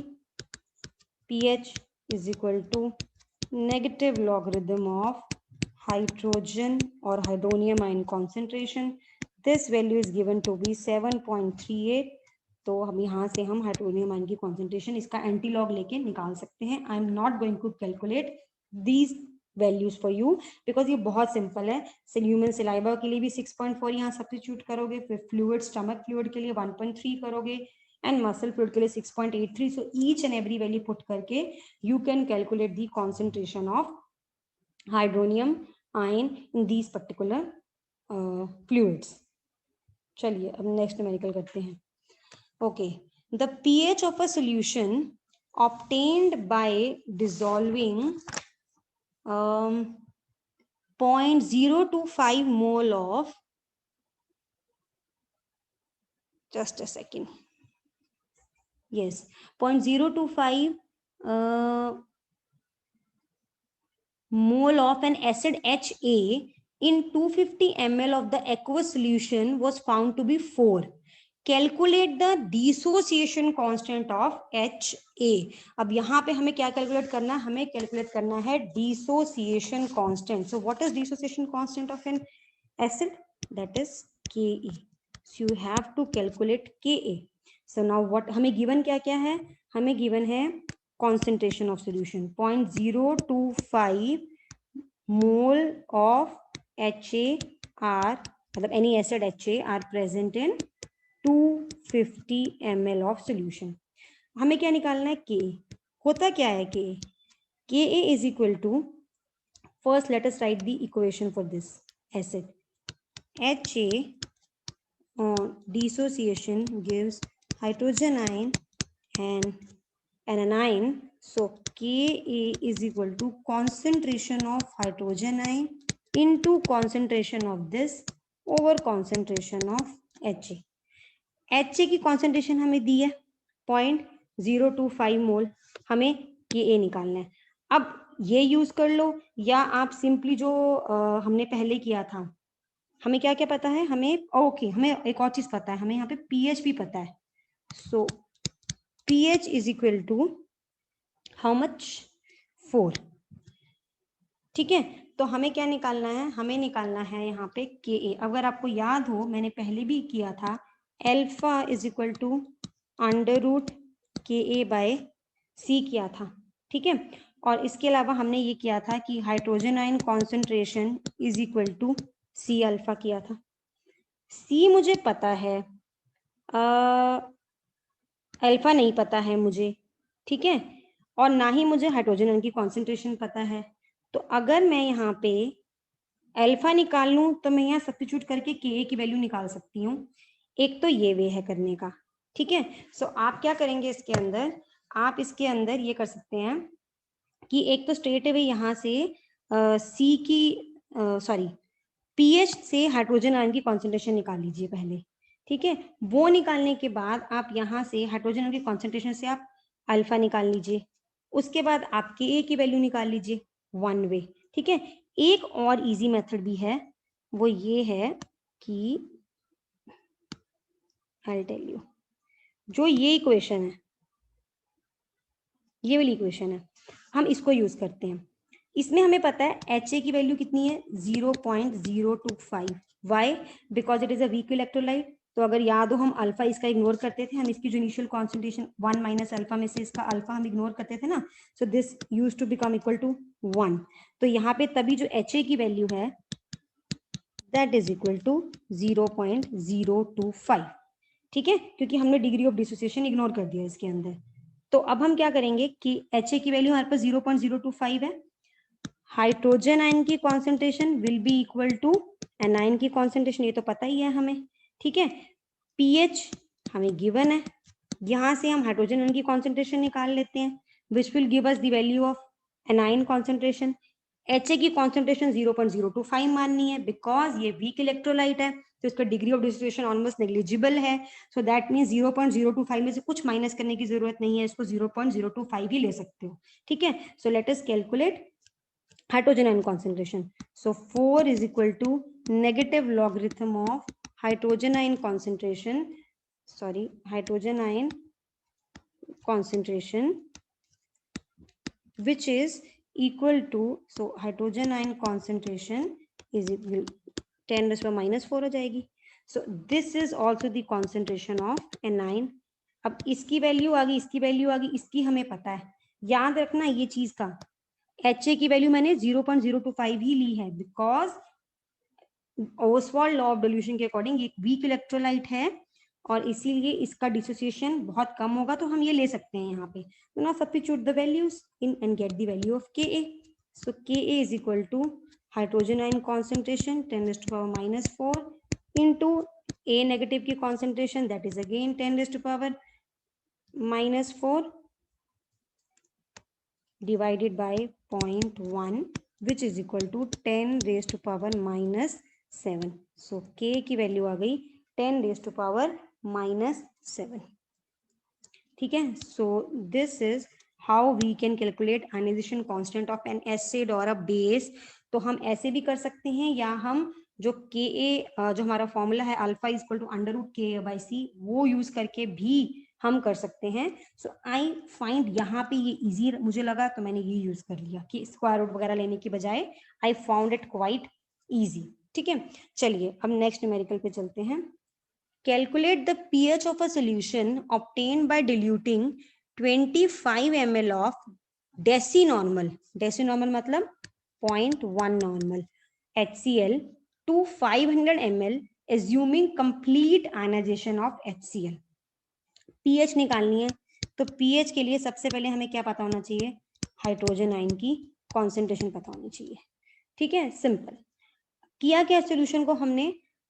S1: pH is equal to negative logarithm of hydrogen और hydronium ion concentration. This value is given to be 7.38. तो हम यहाँ से हम हाइड्रोनियम आयन की कॉन्सेंट्रेशन इसका एंटी लॉग लेके निकाल सकते हैं. I am not going to calculate these values for you because ये बहुत सिंपल है. ह्यूमन सलाइवा के लिए भी 6.4 यहाँ सब्स्टिट्यूट करोगे, फिर फ्लूइड, स्टमक फ्लूइड के लिए 1.3 करोगे एंड मसल फ्लूइड के लिए 6.83. So each and every value put करके you can calculate the concentration of hydronium ion in these particular fluids. चलिए अब नेक्स्ट न्यूमेरिकल करते हैं. Okay, the pH of a solution obtained by dissolving 0.025 mole of, just a second, yes, 0.025 mole of an acid HA in 250 ml of the aqueous solution was found to be 4. Calculate the dissociation constant of HA। अब यहाँ पे हमें क्या calculate करना है, हमें calculate करना है dissociation constant. So what is dissociation constant of an acid? That is Ka। So you have to calculate Ka। So now what हमें गिवन क्या क्या है, हमें गिवन है concentration of solution 0.025 mole of HAr, मतलब any acid HA are present in 250 ml of solution। हमें क्या निकालना है, Ka। होता क्या है Ka? Ka is equal to, first let us write the equation for this acid। HA on dissociation gives hydrogen ion and anion, so Ka is equal to concentration of hydrogen ion into concentration of this over concentration of HA। HA की concentration हमें दी है 0.025 मोल, हमें Ka निकालना है। अब ये use कर लो, या आप सिंपली जो हमने पहले किया था, हमें क्या क्या पता है, हमें ओके हमें एक और चीज पता है, हमें यहाँ पे pH भी पता है। So pH is equal to how much, 4। ठीक है, तो हमें क्या निकालना है, हमें निकालना है यहाँ पे Ka। अगर आपको याद हो मैंने पहले भी किया था, alpha is equal to √Ka/C किया था। ठीक है, और इसके अलावा हमने ये किया था कि hydrogen ion concentration is equal to C alpha किया था। C मुझे पता है, अल्फा नहीं पता है मुझे। ठीक है, और ना ही मुझे हाइड्रोजन आयन की कॉन्सेंट्रेशन पता है। तो अगर मैं यहाँ पे अल्फा निकाल लूं तो मैं यहाँ सब्स्टिट्यूट करके Ka की वैल्यू निकाल सकती हूँ। एक तो ये वे है करने का। ठीक है, सो आप क्या करेंगे इसके अंदर, आप इसके अंदर ये कर सकते हैं कि एक तो स्ट्रेट अवे यहाँ से सी की सॉरी pH से हाइड्रोजन आयन की कॉन्सेंट्रेशन निकाल लीजिए पहले। ठीक है, वो निकालने के बाद आप यहाँ से हाइड्रोजन आयन की कॉन्सेंट्रेशन से आप अल्फा निकाल लीजिए, उसके बाद आप Ka की वैल्यू निकाल लीजिए, वन वे। ठीक है, एक और इजी मेथड भी है, वो ये है कि आई टेल यू, जो ये इक्वेशन है, ये वाली इक्वेशन है, हम इसको यूज करते हैं। इसमें हमें पता है HA की वैल्यू कितनी है, 0.025। Why? Because it is a weak electrolyte. तो अगर याद हो हम अल्फा इसका इग्नोर करते थे, हम इसकी जो इनिशियल कॉन्सेंट्रेशन 1 माइनस अल्फा में से इसका अल्फा हम इग्नोर करते थे ना, so this use to become equal to 1। तो यहाँ पे तभी जो HA की वैल्यू है दैट इज इक्वल टू 0.025। ठीक है, क्योंकि हमने डिग्री ऑफ डिसोसिएशन इग्नोर कर दिया इसके अंदर। तो अब हम क्या करेंगे कि HA की वैल्यू हमारे पास 0.025 है, हाइड्रोजन आयन की concentration will be equal to anion की कॉन्सेंट्रेशन, ये तो पता ही है हमें। ठीक है, pH हमें गिवन है, यहां से हम हाइड्रोजन आयन की कॉन्सेंट्रेशन निकाल लेते हैं which will give us the value of anion concentration. HA की कॉन्सेंट्रेशन 0.025 माननी है बिकॉज ये वीक इलेक्ट्रोलाइट है, तो इसका degree of dissociation almost negligible है। सो दैट मीन्स 0.025 में से कुछ माइनस करने की जरूरत नहीं है, इसको 0.025 ही ले सकते हो। ठीक है, सो let us calculate hydrogen ion concentration. So 4 is equal to negative logarithm of hydrogen ion concentration, hydrogen ion concentration, which is equal to, so hydrogen ion concentration is equal 10 raised to minus 4 हो जाएगी। So this is also the concentration of anion। अब इसकी value आ गई, इसकी value आ गई, इसकी हमें पता है। याद रखना ये चीज का, HA की वैल्यू मैंने 0.025 ही ली है because Ostwald law of dilution के अकॉर्डिंग एक वीक इलेक्ट्रोलाइट है और इसीलिए इसका डिसोसिएशन बहुत कम होगा, तो हम ये ले सकते हैं यहाँ पे। तो ना substitute the values in and get the value of Ka। So Ka is equal to hydrogen ion concentration 10 raised to power minus 4 into A negative की concentration that is again 10 raised to power minus 4 divided by 0.1 which is equal to 10 raised to power minus 7। so K की value आ गई 10 raised to power minus 7। ठीक है, so this is how we can calculate ionization constant of an acid or a base। तो हम ऐसे भी कर सकते हैं या हम जो Ka जो हमारा फॉर्मूला है alpha is equal to √Ka/c, वो यूज करके भी हम कर सकते हैं. सो आई फाइंड यहाँ पे ये इजी मुझे लगा, तो मैंने ये यूज कर लिया कि स्क्वायर रूट वगैरह लेने की बजाय I found it quite easy. ठीक है, चलिए अब नेक्स्ट न्यूमेरिकल पे चलते हैं. Calculate the pH of a solution obtained by diluting 25 ml of decinormal, decinormal मतलब 0.1 normal HCl to 500 ml assuming complete ionization of HCl. pH निकालनी है, तो pH के लिए सबसे पहले हमें क्या पता होना चाहिए, हाइड्रोजन आयन की कॉन्सेंट्रेशन पता होनी चाहिए. ठीक है, सिंपल. किया क्या सोल्यूशन को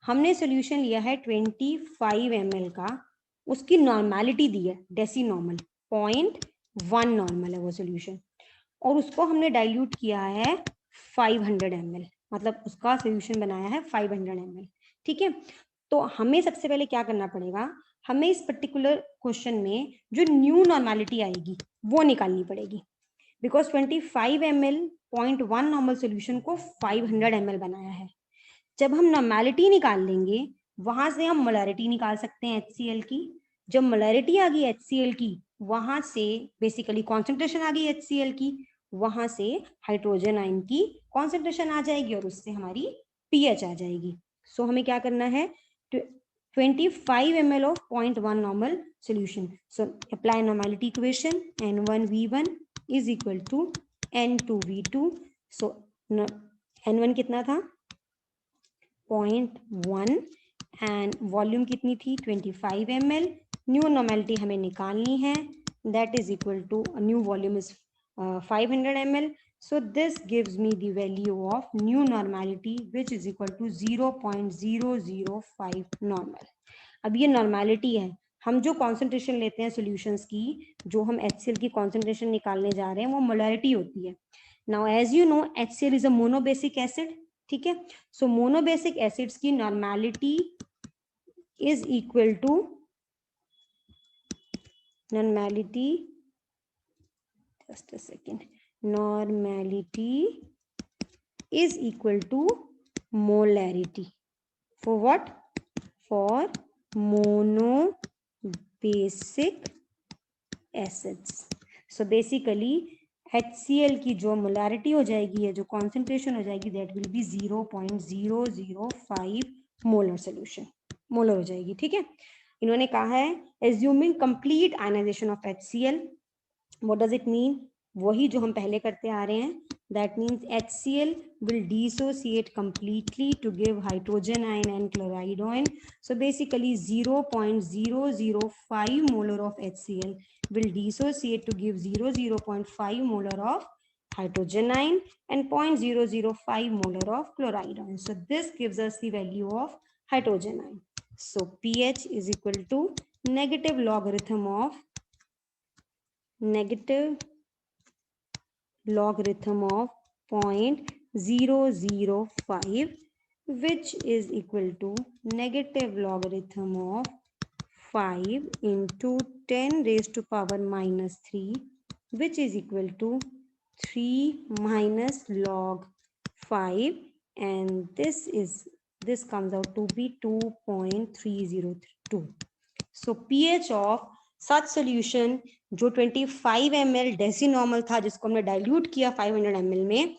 S1: हमने सोल्यूशन लिया है 25 ml का, उसकी नॉर्मेलिटी दी है डेसी नॉर्मल 0.1 नॉर्मल है वो सोल्यूशन, और उसको हमने डाइल्यूट किया है 500 ml, मतलब उसका सोल्यूशन बनाया है 500 ml. ठीक है, तो हमें सबसे पहले क्या करना पड़ेगा, हमें इस पर्टिकुलर क्वेश्चन में जो न्यू नॉर्मेलिटी आएगी वो निकालनी पड़ेगी, बिकॉज 25 ml 0.1 नॉर्मल सोल्यूशन को 500 ml बनाया है. जब हम नॉर्मेलिटी निकाल लेंगे, वहां से हम मोलैरिटी निकाल सकते हैं HCl की. जब मोलैरिटी आ गई HCl की, वहां से बेसिकली कॉन्सेंट्रेशन आ गई HCl की, वहां से हाइड्रोजन आयन की कॉन्सेंट्रेशन आ जाएगी और उससे हमारी pH आ जाएगी. सो हमें क्या करना है, 25 ml of 0.1 normal solution. So apply normality equation, N1V1 is equal to N2V2. So N1 कितना था 0.1 एंड वॉल्यूम कितनी थी 25 ml. न्यू नॉर्मेलिटी हमें निकालनी है, that is equal to new volume is 500 ml. So this gives me the value of new normality which is equal to 0.005 normal. अब ये normality है, हम जो कॉन्सेंट्रेशन लेते हैं सॉल्यूशंस की, जो हम HCl की कॉन्सेंट्रेशन निकालने जा रहे हैं वो मोलैरिटी होती है. Now as you know HCl is a monobasic acid. ठीक है, सो मोनोबेसिक एसिड्स की normality is equal to normality, just a second, normality is equal to molarity. For what? For monobasic acids. So basically HCl की जो molarity हो जाएगी या जो concentration हो जाएगी that will be 0.005 molar solution, molar हो जाएगी. ठीक है, इन्होंने कहा है assuming complete ionisation of HCl. What does it mean, वही जो हम पहले करते आ रहे हैं. That means HCl will dissociate completely to give hydrogen ion and chloride ion. So basically 0.005 molar of HCl will dissociate to give 0.5 molar of hydrogen ion and 0.005 molar of chloride ion. So this gives us the value of hydrogen ion. So pH is equal to negative logarithm of 0.005, which is equal to negative logarithm of 5 into 10 raised to power minus 3, which is equal to 3 minus log 5, and this comes out to be 2.302. So pH of such solution जो 25 ml डेसीनॉर्मल था जिसको हमने dilute किया 500 ml में,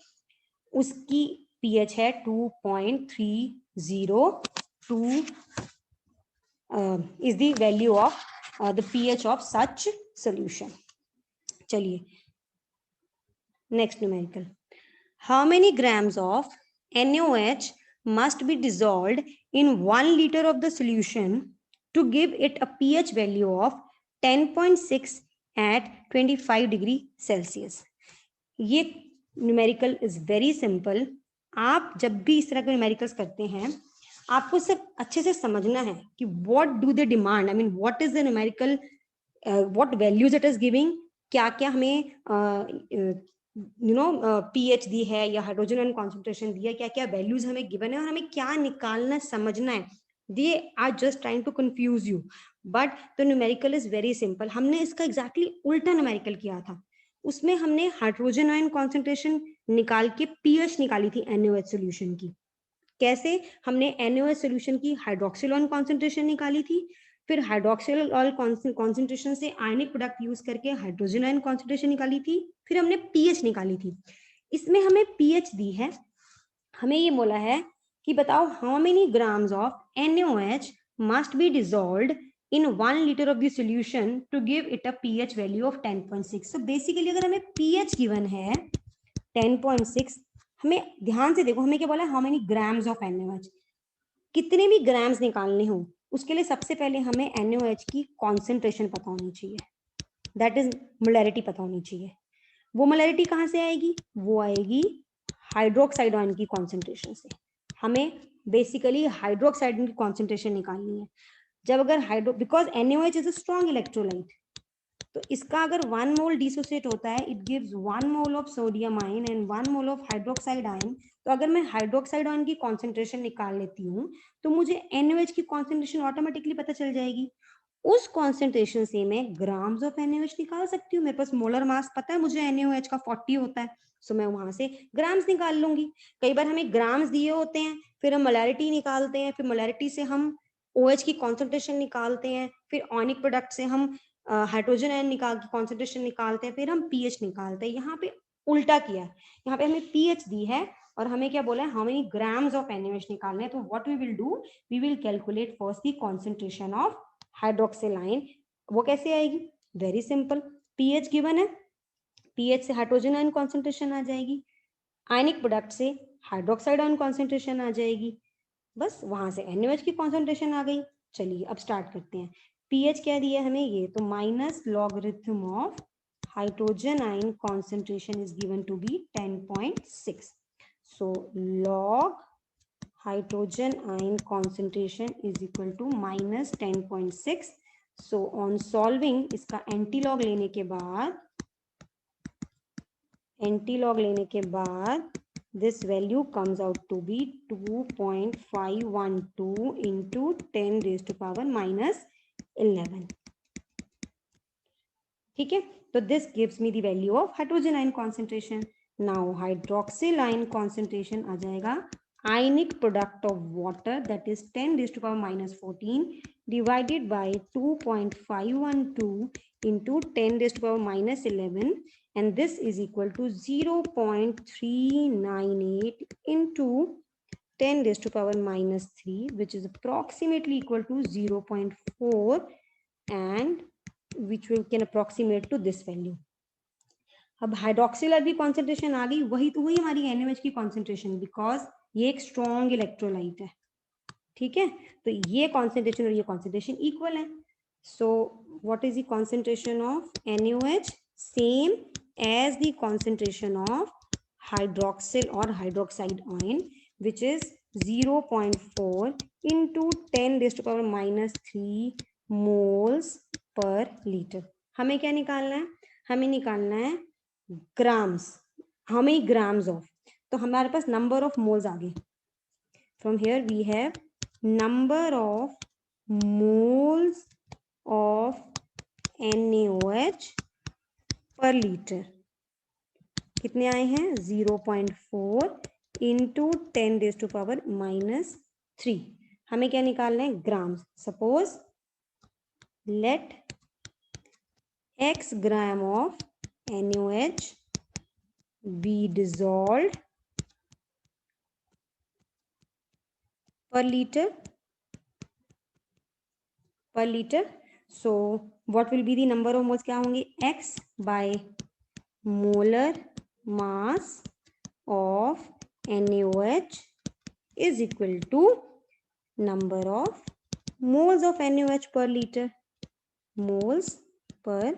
S1: उसकी pH है 2.302 is the value of the pH of such solution. चलिए next numerical. How many grams of NaOH must be dissolved in 1 liter of the solution to give it a pH value of 10.6 at 25 degree Celsius? ये numerical is very simple. आप जब भी इस तरह के numericals करते हैं, आपको सिर्फ अच्छे से समझना है कि what do they demand, I mean what is the numerical, what values it is giving, क्या क्या हमें pH दी है या हाइड्रोजन आयन कॉन्सेंट्रेशन दी है, क्या क्या वैल्यूज हमें गिवन है और हमें क्या निकालना समझना है. They are just trying to confuse you, but the numerical is very simple. हमने इसका exactly उल्टा numerical किया था. उसमें हमने हाइड्रोजन आयन कॉन्सेंट्रेशन निकाल के pH निकाली थी NaOH सॉल्यूशन की. कैसे? हमने NaOH सोल्यूशन की हाइड्रोक्सिल ऑयल कॉन्सेंट्रेशन निकाली थी, फिर हाइड्रोक्सिल ऑयल कॉन्सेंट्रेशन से आयनिक प्रोडक्ट यूज करके हाइड्रोजन आयन कॉन्सेंट्रेशन निकाली थी, फिर हमने पीएच निकाली थी। इसमें हमें पीएच दी है, हमें ये बोला है कि बताओ how many grams of NaOH must be dissolved in 1 liter of the solution to give it a pH value of 10.6. So basically अगर हमें pH given है 10.6, हमें ध्यान से देखो, हमें क्या बोला है, how many grams of NaOH, कितने भी ग्राम्स निकालने हो उसके लिए सबसे पहले हमें NaOH की कॉन्सेंट्रेशन पता होनी चाहिए, दैट इज मोलैरिटी पता होनी चाहिए। वो मोलैरिटी कहाँ से आएगी? वो आएगी हाइड्रोक्साइड आयन की कॉन्सेंट्रेशन से। हमें बेसिकली हाइड्रोक्साइड की कॉन्सेंट्रेशन निकालनी है। जब अगर because NaOH is a strong electrolyte, तो इसका अगर 1 मोल डिसोसिएट होता है, it gives 1 mole of sodium ion and 1 mole of hydroxide ion. तो अगर मैं हाइड्रोक्साइड आयन की कॉन्सेंट्रेशन निकाल लेती हूँ तो मुझे NaOH की कॉन्सेंट्रेशन ऑटोमेटिकली पता चल जाएगी। उस कॉन्सेंट्रेशन से मैं ग्राम्स ऑफ NaOH निकाल सकती हूँ। मेरे पास मोलर मास पता है मुझे NaOH का 40 होता है, सो मैं वहां से ग्राम्स निकाल लूंगी। कई बार हमें ग्राम्स दिए होते हैं, फिर हम मोलैरिटी निकालते हैं, फिर मोलैरिटी से हम OH की कॉन्सेंट्रेशन निकालते हैं, फिर ऑनिक प्रोडक्ट से हम हाइड्रोजन आयन निकाल के कॉन्सेंट्रेशन निकालते हैं, फिर हम पीएच निकालते हैं। यहाँ पे उल्टा किया है, यहाँ पे हमें पीएच दी है और हमें क्या बोला है, how many grams of NaOH निकालने हैं। तो what we will do, we will calculate first the concentration of hydroxyl ion. वो कैसे आएगी? वेरी सिंपल, पीएच गिवन है, पीएच से हाइड्रोजन आयन कॉन्सेंट्रेशन आ जाएगी, आयनिक प्रोडक्ट से हाइड्रोक्साइड आयन कॉन्सेंट्रेशन आ जाएगी, बस वहां से NaOH की कॉन्सेंट्रेशन आ गई। चलिए अब स्टार्ट करते हैं। पीएच क्या दिया है हमें, ये तो minus logarithm of hydrogen ion concentration is given to be 10.6। So log hydrogen ion concentration is equal to minus 10.6. So on solving इसका एंटीलॉग लेने के बाद this value comes out to be 2.512 into 10 raised to power minus 11. ठीक है, तो this gives me the value of hydrogen ion concentration. Now hydroxyl ion concentration आ जाएगा ionic product of water, that is 10 raised to power minus 14 divided by 2.512 into 10 raised to power minus 11, and this is equal to 0.398 into 10 raised to power minus 3, which is approximately equal to 0.4, and which we can approximate to this value. अब hydroxyl भी concentration आ गई, वही तो हुई हमारी NaOH की concentration, because ये एक स्ट्रॉन्ग इलेक्ट्रोलाइट है। ठीक है, तो ये कॉन्सेंट्रेशन और ये कॉन्सेंट्रेशन इक्वल है। So what is the concentration of NaOH? Same as the concentration of hydroxyl और hydroxide ion, which is 0.4 into 10 raised to power minus 3 moles per litre. हमें क्या निकालना है? हमें निकालना है grams, how many grams of, तो हमारे पास नंबर ऑफ मोल्स आ गए। From here we have number of moles of NaOH per litre, कितने आए हैं? 0.4 into 10 raised to power minus 3। हमें क्या निकालना है? Grams. Suppose let X gram of NaOH be dissolved per liter. So what will be the number of moles? क्या होंगे? X by molar mass of NaOH is equal to number of moles of NaOH per liter. Moles per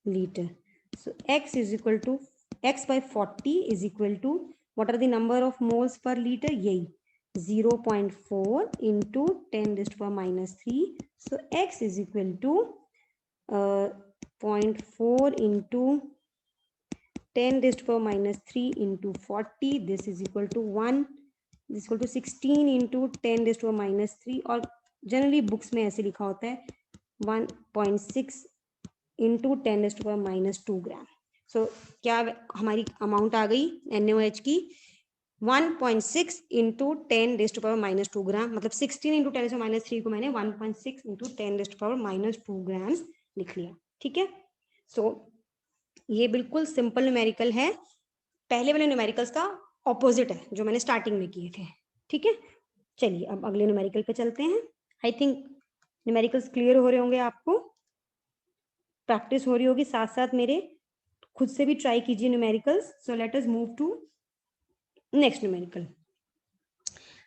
S1: liter. So X is equal to X by 40 is equal to, what are the number of moles per liter? यही 0.4 into 10 raised to power minus 3. So X is equal to 0.4 into 10 raised to power minus 3 into 40. This is equal to 1. This is equal to 16 into 10 raised to power minus 3, और generally books में ऐसे लिखा होता है 1.6 into 10 raised to power minus 2 ग्राम। सो क्या हमारी amount आ गई NaOH की? 1.6 इंटू 10⁻⁻² ग्राम, मतलब 16 इंटू 10⁻³ को मैंने 1.6 इंटू 10⁻⁻² ग्राम्स लिख लिया। ठीक है, सो ये बिल्कुल सिंपल न्यूमेरिकल है, पहले वाले न्यूमेरिकल्स का ऑपोजिट है जो मैंने स्टार्टिंग में किए थे। ठीक है, चलिए अब अगले न्यूमेरिकल पे चलते हैं। आई थिंक न्यूमेरिकल्स क्लियर हो रहे होंगे, आपको प्रैक्टिस हो रही होगी, साथ साथ मेरे खुद से भी ट्राई कीजिए numericals. So let us move to next numerical.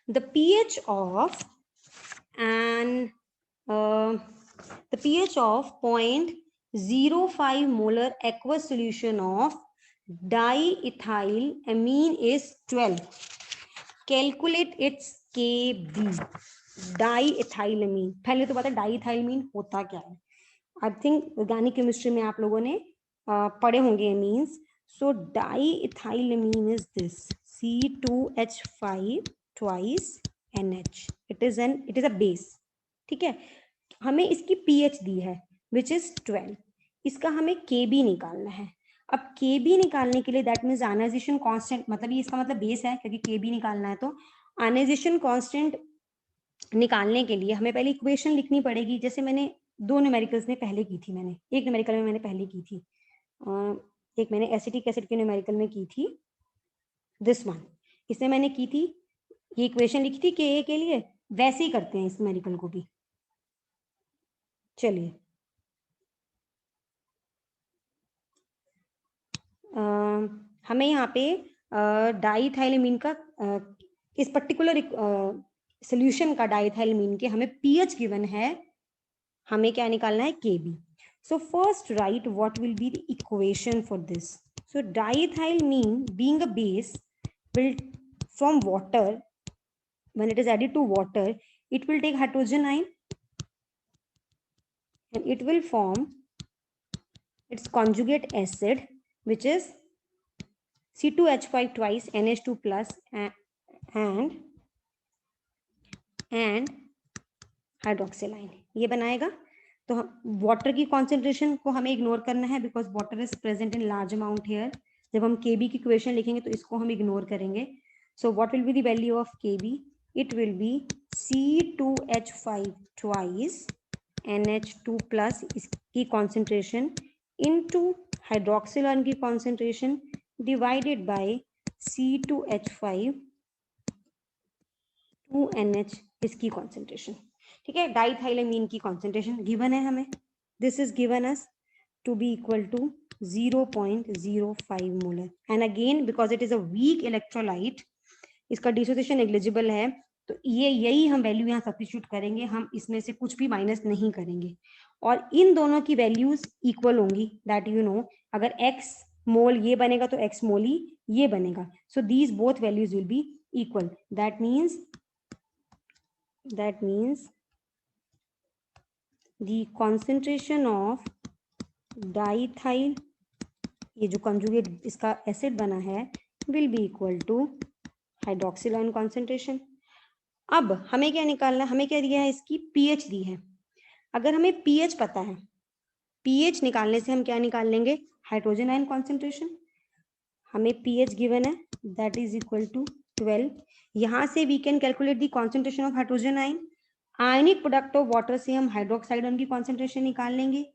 S1: The pH of an the pH of 0.05 molar aqueous solution of diethylamine is 12. Calculate its Kb. डाईएथाइलमीन, पहले तो पता है डाईएथाइलमीन होता क्या है। आई थिंक ऑर्गेनिक केमिस्ट्री में आप लोगों ने पढ़े होंगे means. So diethylamine is this C2H5 twice NH. It is a base. ठीक है, हमें इसकी pH दी है which is 12, इसका हमें Kb निकालना है। अब Kb निकालने के लिए दैट मीन्स आयनाइजेशन कांस्टेंट, मतलब ये इसका मतलब बेस है क्योंकि Kb निकालना है, तो आयनाइजेशन कांस्टेंट निकालने के लिए हमें पहले इक्वेशन लिखनी पड़ेगी, जैसे मैंने दो न्यूमेरिकल्स में पहले की थी। मैंने एक न्यूमेरिकल में मैंने पहले की थी, एक मैंने एसिटिक एसिड के न्यूमेरिकल में की थी, दिस वन, इसमें मैंने की थी, ये इक्वेशन लिखी थी के के लिए, वैसे ही करते हैं इस न्यूमेरिकल को भी। चलिए हमें यहाँ पे डाईथाइलमीन का इस पर्टिकुलर सोल्यूशन का डाईथाइलमीन के हमें पीएच गिवन है, हमें क्या निकालना है, Kb. So first write what will be the equation for this. So diethylamine being a base will from water, when it is added to water, it will take hydrogen ion and it will form its conjugate acid which is C2H5 twice NH2 plus and hydroxyl ion, ये बनाएगा। तो water की concentration को हमें ignore करना है because water is present in large amount here. जब हम Kb की इक्वेशन लिखेंगे तो इसको हम इग्नोर करेंगे। So what will be the value of Kb? It will be C2H5 twice NH2 plus इसकी कॉन्सेंट्रेशन इनटू हाइड्रोक्सिल आयन की concentration divided by C2H5 2NH इसकी कॉन्सेंट्रेशन। ठीक है, डाईथाइलमीन की कॉन्सेंट्रेशन गिवन है हमें, this is given us to be equal to 0.05 molar and again because it is a weak electrolyte, इसका dissociation negligible है, तो ये यही हम वैल्यू यहाँ सब्स्टिट्यूट करेंगे, हम इसमें से कुछ भी माइनस नहीं करेंगे और इन दोनों की वैल्यूज इक्वल होंगी, दैट यू नो। अगर x मोल ये बनेगा तो x मोली ये बनेगा, so these both values will be equal. That means the concentration of diethyl, ये जो कंजुगेट इसका एसिड बना है, will be equal to hydroxyl ion concentration. अब हमें क्या निकालना है, हमें क्या दिया है, इसकी पीएच दी है। अगर हमें पीएच पता है, पीएच निकालने से हम क्या निकाल लेंगे, हाइड्रोजन आयन कॉन्सेंट्रेशन। हमें पीएच गिवन है दैट इज इक्वल टू 12। यहां से we can calculate the concentration of hydrogen ion. Ionic product of water से हम हाइड्रोक्साइड आयन की कॉन्सेंट्रेशन निकाल लेंगे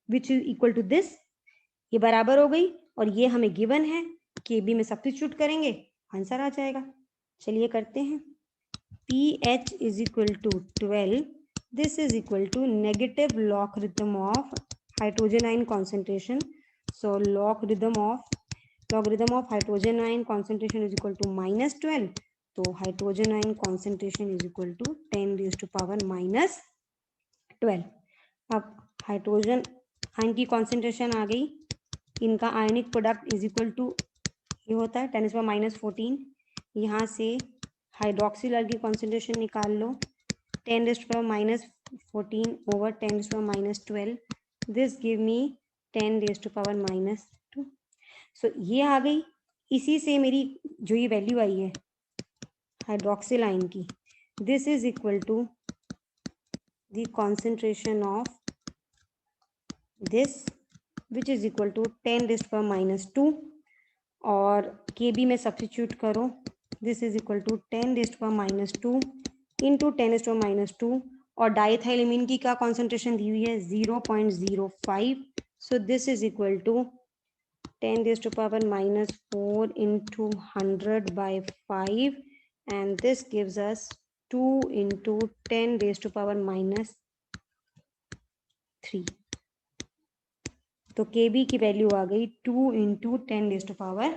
S1: which is equal to this, ये बराबर हो गई और ये हमें गिवन है, Kb में सब्स्टिट्यूट करेंगे आंसर आ जाएगा। चलिए करते हैं, pH is equal to 12, this is equal to negative logarithm of hydrogen ion concentration. So logarithm of hydrogen ion concentration is equal to -12, तो hydrogen ion concentration is equal to 10⁻⁻12। अब hydrogen ion की concentration आ गई, इनका ionic product is equal to ये होता है 10⁻⁻14। यहाँ से हाइड्रोक्सिल आयन की कॉन्सेंट्रेशन निकाल लो, 10⁻⁻14 ओवर 10⁻⁻12, दिस गिव मी 10⁻⁻2। सो ये आ गई। इसी से मेरी जो ये वैल्यू आई है हाइड्रोक्सिल आयन की, this is equal to the concentration of this which is equal to 10⁻⁻2 और Kb में सब्स्टिट्यूट करो this is equal to 10⁻² into 10⁻², और डाइथाइलेमिन की क्या कॉन्सेंट्रेशन दी हुई है 0.05, so this is equal to 10⁻⁻4 into 100/5, and this gives us 2 into 10⁻³ तो Kb की वैल्यू आ गई 2 into 10⁻³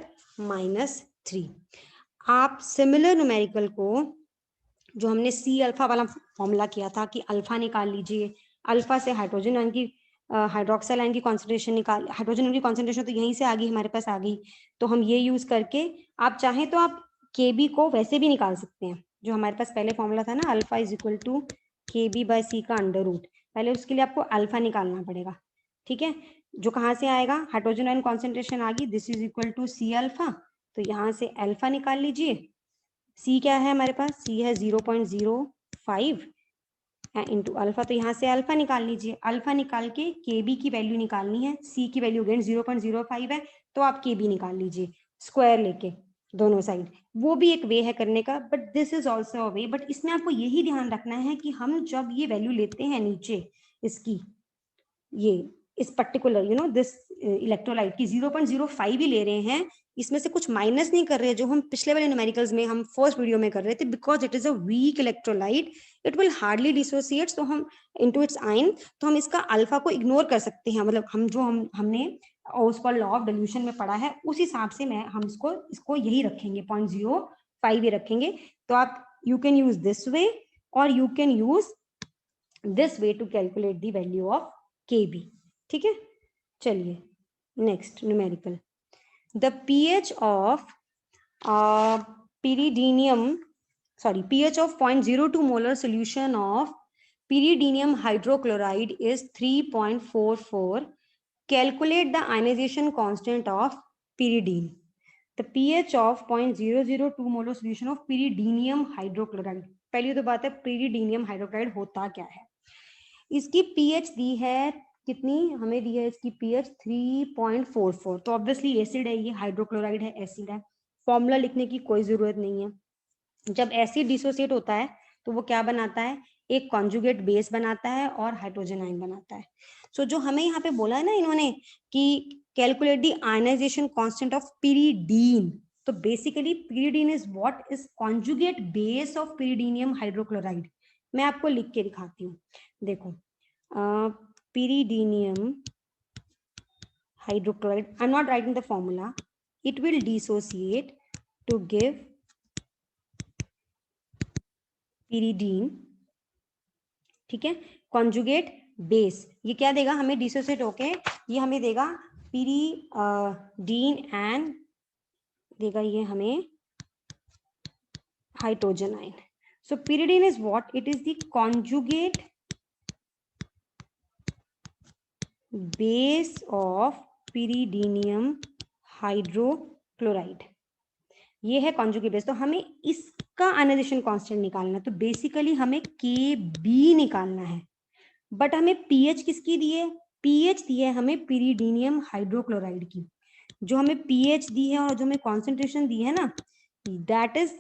S1: आप सिमिलर न्यूमेरिकल को जो हमने C अल्फा वाला फॉर्मूला किया था कि अल्फा निकाल लीजिए, अल्फा से हाइड्रोजन आयन की हाइड्रोक्साइल आयन की कॉन्सेंट्रेशन निकाल, हाइड्रोजन की कॉन्सेंट्रेशन तो यहीं से आ गई हमारे पास आ गई, तो हम ये यूज करके आप चाहें तो आप Kb को वैसे भी निकाल सकते हैं, जो हमारे पास पहले फॉर्मूला था ना alpha is equal to Kb/C का अंडर रूट, पहले उसके लिए आपको अल्फा निकालना पड़ेगा, ठीक है, जो कहाँ से आएगा, हाइड्रोजन आयन कॉन्सेंट्रेशन आ गई, this is equal to C alpha, तो यहाँ से अल्फा निकाल लीजिए, C क्या है हमारे पास, C है 0.05 इंटू अल्फा, तो यहाँ से अल्फा निकाल लीजिए, अल्फा निकाल के Kb की वैल्यू निकालनी है, C की वैल्यू अगेन 0.05 है, तो आप Kb निकाल लीजिए स्क्वायर लेके दोनों साइड, वो भी एक वे है करने का, but this is also a way, but इसमें आपको यही ध्यान रखना है कि हम जब ये वैल्यू लेते हैं नीचे इसकी, ये इस particular you know this electrolyte की 0.05 ही ले रहे हैं, इसमें से कुछ माइनस नहीं कर रहे हैं जो हम पिछले वाले न्यूमेरिकल्स में हम फर्स्ट वीडियो में कर रहे थे, because it is a weak electrolyte, it will hardly dissociate, तो हम इनटू इट्स आयन, तो हम इसका अल्फा को इग्नोर कर सकते हैं, मतलब हम जो हमने उसका लॉ ऑफ डिल्यूशन में पढ़ा है उस हिसाब से मैं हम इसको यही रखेंगे 0.05 ही रखेंगे, तो आप you can use this way और you can use this way to calculate the value of Kb, ठीक है, चलिए next numerical, the pH of pyridinium pH of 0.02 molar solution of pyridinium hydrochloride is 3.44, calculate the ionization constant of pyridine, the pH of 0.002 molar solution of pyridinium hydrochloride, पहली तो बात है pyridinium hydrochloride होता क्या है, इसकी pH दी है कितनी, हमें दी है इसकी pH 3.44, तो ऑब्वियसली एसिड है, ये हाइड्रोक्लोराइड है, एसिड है, फॉर्मूला लिखने की कोई जरूरत नहीं है, जब एसिड डिसोसिएट होता है तो वो क्या बनाता है, एक कॉन्जुगेट बेस बनाता है और हाइड्रोजन आयन बनाता है, सो जो हमें यहाँ पे बोला है ना इन्होंने कि calculate the ionization constant of pyridine, तो basically pyridine is what, is conjugate base of pyridinium hydrochloride, मैं आपको लिख के दिखाती हूँ, देखो pyridinium hydrochloride, I'm not writing the formula, it will dissociate to give pyridine, ठीक है, कॉन्जुगेट बेस, ये क्या देगा हमें डिसोसिएट होके, ये हमें देगा pyridine एंड देगा ये हमें hydrogen ion, so pyridine is what, it is the conjugate base of pyridinium hydrochloride, ये है कॉन्जुगेट बेस, तो हमें इसका आयनाइजेशन कांस्टेंट निकालना है, तो बेसिकली हमें Kb निकालना है, बट हमें pH किसकी दी है, pH दी है हमें pyridinium हाइड्रोक्लोराइड की, जो हमें pH दी है और जो हमें कॉन्सेंट्रेशन दी है ना, that is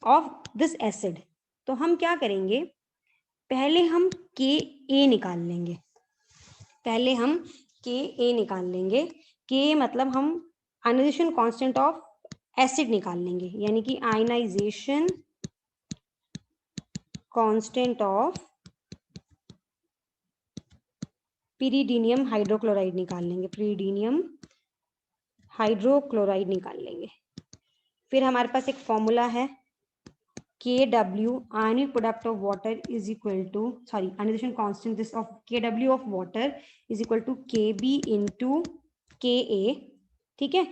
S1: of this acid, तो हम क्या करेंगे, पहले हम Ka निकाल लेंगे, पहले हम Ka निकाल लेंगे, K मतलब हम आयनाइजेशन कांस्टेंट ऑफ एसिड निकाल लेंगे, यानी कि ionization constant of pyridinium hydrochloride निकाल लेंगे, pyridinium हाइड्रोक्लोराइड निकाल लेंगे, फिर हमारे पास एक फॉर्मूला है Kw ionic product of water is equal to ionization constant this of Kw of water is equal to Kb into Ka, ठीक है,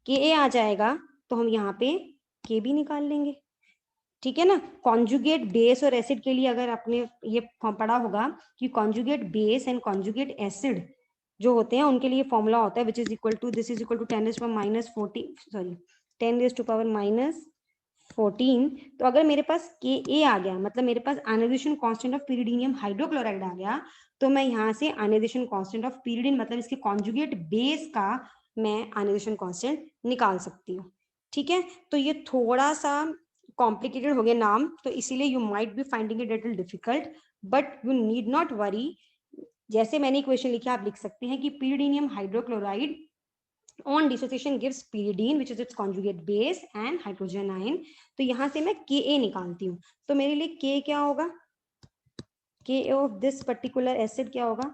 S1: Ka आ जाएगा तो हम यहाँ पे Kb निकाल लेंगे, ठीक है ना, कॉन्जुगेट बेस और एसिड के लिए अगर आपने ये पढ़ा होगा कि conjugate base and conjugate acid जो होते हैं उनके लिए फॉर्मूला होता है which is equal to this is equal to 10⁻14, तो अगर मेरे पास Ka आ गया मतलब मेरे पास ionization constant of pyridinium hydrochloride आ गया, तो मैं यहाँ से आयनाइजेशन कांस्टेंट ऑफ pyridine मतलब इसके कॉन्जुगेट बेस का मैं आयनाइजेशन कांस्टेंट निकाल सकती हूँ, ठीक है, तो ये थोड़ा सा कॉम्प्लिकेटेड हो गया नाम, तो इसीलिए you might be finding it little difficult, but you need not worry. जैसे मैंने इक्वेशन लिखी आप लिख सकते हैं कि pyridinium hydrochloride on dissociation gives pyridine which is its conjugate base and hydrogen ion। तो यहाँ से मैं Ka निकालती हूँ, तो मेरे लिए K क्या होगा, Ka of this particular acid क्या होगा,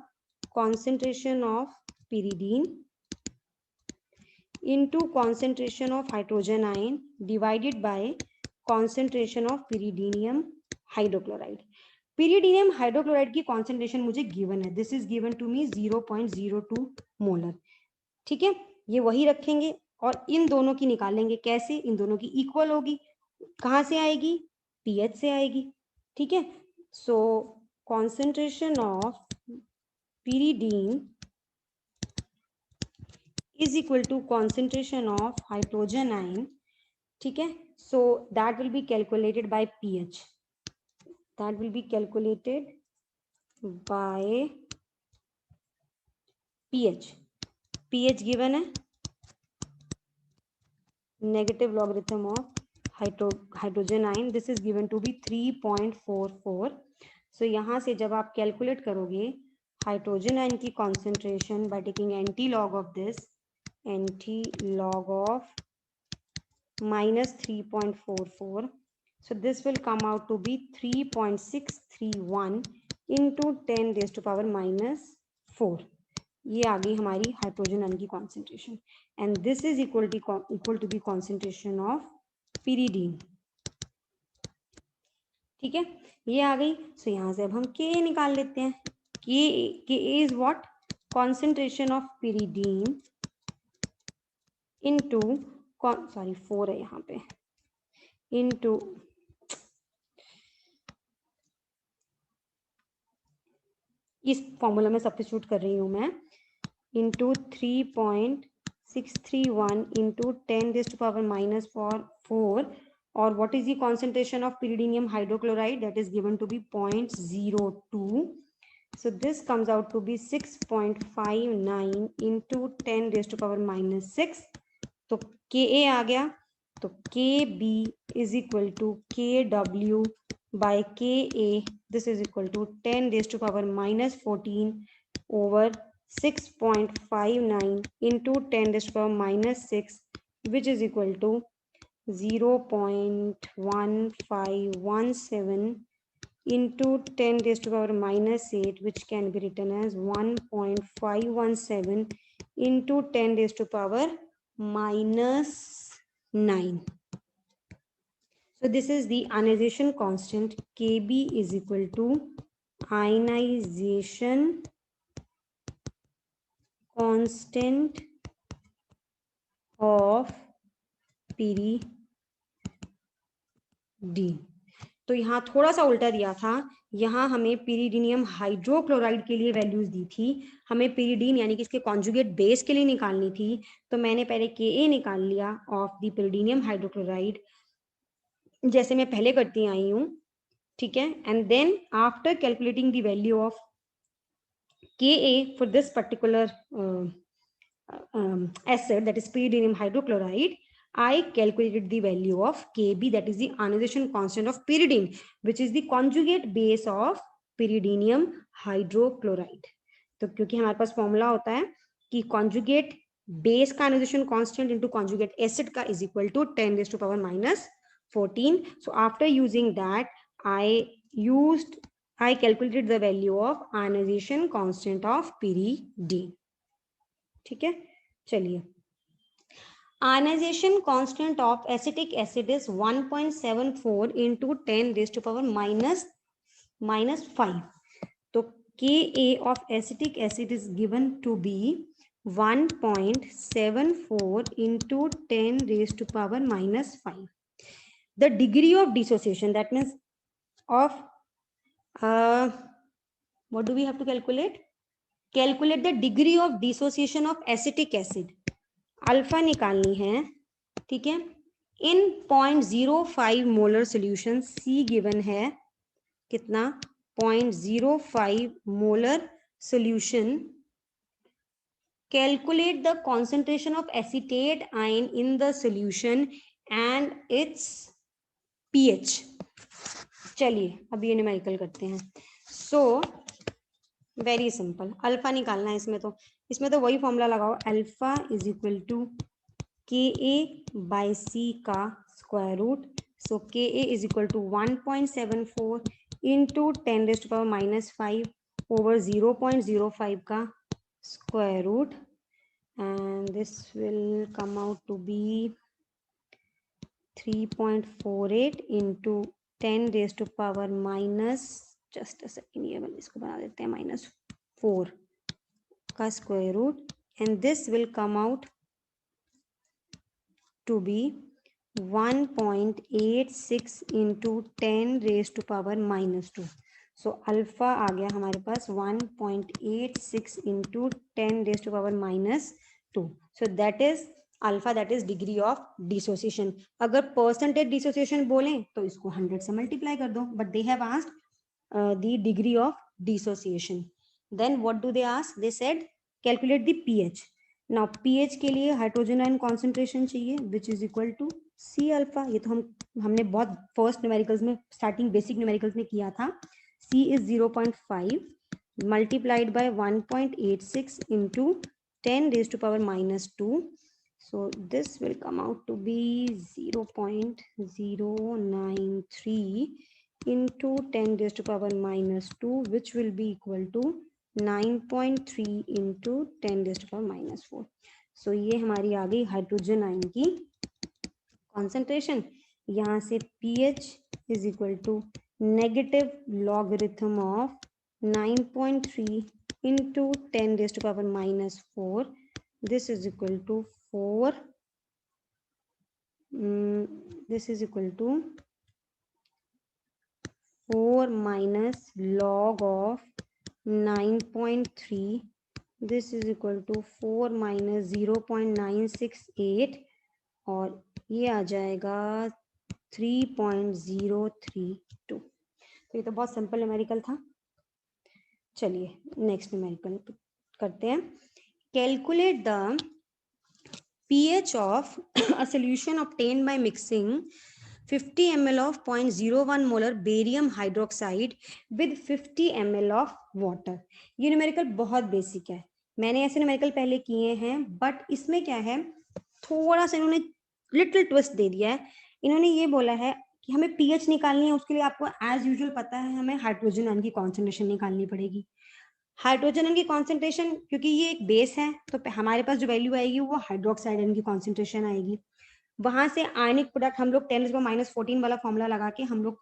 S1: concentration of pyridine into concentration of hydrogen ion divided by concentration of pyridinium hydrochloride। pyridinium hydrochloride की concentration मुझे given है, this is given to me 0.02 molar. ठीक है, ये वही रखेंगे और इन दोनों की निकालेंगे, कैसे, इन दोनों की इक्वल होगी, कहाँ से आएगी, पीएच से आएगी। ठीक है, सो concentration of pyridine is equal to concentration of hydrogen ion। ठीक है, so that will be calculated by pH, that will be calculated by pH। pH given है negative logarithm of hydrogen ion, this is given to be 3.44। so यहाँ से जब आप calculate करोगे hydrogen ion की concentration by taking anti log of this, anti log of -3.44, so this will come out to be 3.631 into 10 raised to power -4। ये आ गई हमारी हाइड्रोजन आयन की concentration, and this is equal to the concentration of pyridine। ठीक है, ये आ गई। सो यहाँ से अब हम Ka निकाल लेते हैं। Ka is what, concentration of pyridine into, sorry 4 है यहाँ पे, इनटू इस फॉर्मूला में सब्स्टिट्यूट कर रही हूँ मैं, into 3.631 into 10 raised to power -4, और what is the concentration of pyridinium hydrochloride, that is given to be 0.02, so this comes out to be 6.59 into 10 raised to power -6। तो Ka आ गया, तो Kb is equal to Kw by Ka, this is equal to 10 raised to power -14 over 6.59 into 10 raised to power -6, which is equal to 0.1517 into 10 raised to power -8, which can be written as 1.517 into 10 raised to power -9। so this is the ionization constant, Kb is equal to ionization constant of pyridine। तो यहाँ थोड़ा सा उल्टा दिया था, यहाँ हमें pyridinium hydrochloride के लिए वैल्यूज दी थी, हमें pyridine यानी कि इसके कॉन्जुगेट बेस के लिए निकालनी थी, तो मैंने पहले Ka निकाल लिया ऑफ द pyridinium हाइड्रोक्लोराइड, जैसे मैं पहले करती आई हूँ। ठीक है, and then after calculating the value of Ka for this particular acid, that is pyridinium hydrochloride, I calculated the value of Kb, that is the ionization constant of pyridine, which is the conjugate base of pyridinium hydrochloride। तो क्योंकि हमारे पास formula होता है कि conjugate base का ionization constant into conjugate acid का is equal to 10 raised to power -14। so after using that I calculated the value of ionization constant of pyridine। ठीक है, चलिए, ionization constant of acetic acid is 1.74 into 10 raised to power -5। तो Ka of acetic acid is given to be 1.74 into 10 raised to power -5। the degree of dissociation, that means of what do we have to calculate the degree of dissociation of acetic acid, alpha निकालनी है। ठीक है, इन 0.05 molar solution, सी given है कितना, 0.05 molar solution, calculate the concentration of acetate ion in the solution and its pH. चलिए अब ये numerical करते हैं. सो वेरी सिंपल, अल्फा निकालना है इसमें तो वही फॉर्मूला लगाओ, अल्फा इज इक्वल टू के ए बाई सी का square root. So K A is equal to 1.74 into 10⁻⁻5 over 0.05 का square root, and this will come out to be 3.48 into 10⁻⁻, just a second, ये इसको बना देते हैं -4 का square root, and this will come out to be 1.86 into 10⁻⁻2. So alpha आ गया हमारे पास 1.86 into 10⁻⁻2. So that is alpha, that is degree of dissociation. अगर परसेंटेज डिसोसिएशन बोलें तो इसको 100 से मल्टीप्लाई कर दो, but they have asked the degree of dissociation. Then what do they ask? They said calculate the pH. Now pH के लिए hydrogen ion concentration चाहिए which is equal to C alpha. ये तो हमने बहुत फर्स्ट न्यूमेरिकल्स में, starting basic numericals में किया था. C is 0.5 multiplied by 1.86 into 10⁻⁻2. So this will come out to be 0.093 into 10⁻⁻2, which will be equal to 9.3 into 10⁻⁻4. So ये हमारी आ गई हाइड्रोजन आयन की कॉन्सेंट्रेशन. यहाँ से pH is equal to negative logarithm of 9.3 into 10⁻⁻4. This is equal to 4. This is equal to 4 minus log of 9.3. This is equal to 4 minus 0.968 और ये आ जाएगा 3.032. तो ये तो बहुत सिंपल न्यूमेरिकल था. चलिए नेक्स्ट न्यूमेरिकल करते हैं. Calculate the pH of a solution obtained by mixing 50 ml of 0.01 molar barium hydroxide with 50 ml of water. ये न्यूमेरिकल बहुत बेसिक है, मैंने ऐसे न्यूमेरिकल पहले किए हैं, बट इसमें क्या है, थोड़ा सा इन्होंने लिटिल ट्विस्ट दे दिया है. इन्होंने ये बोला है कि हमें पीएच निकालनी है, उसके लिए आपको एज यूजुअल पता है हमें हाइड्रोजन आयन की कॉन्सेंट्रेशन निकालनी पड़ेगी. हाइड्रोजन आयन की कॉन्सेंट्रेशन, क्योंकि ये एक बेस है, तो हमारे पास जो वैल्यू आएगी वो हाइड्रोक्साइड आयन की कॉन्सेंट्रेशन आएगी. वहां से आयनिक प्रोडक्ट हम लोग 10⁻⁻14 वाला फॉर्मूला लगा के हम लोग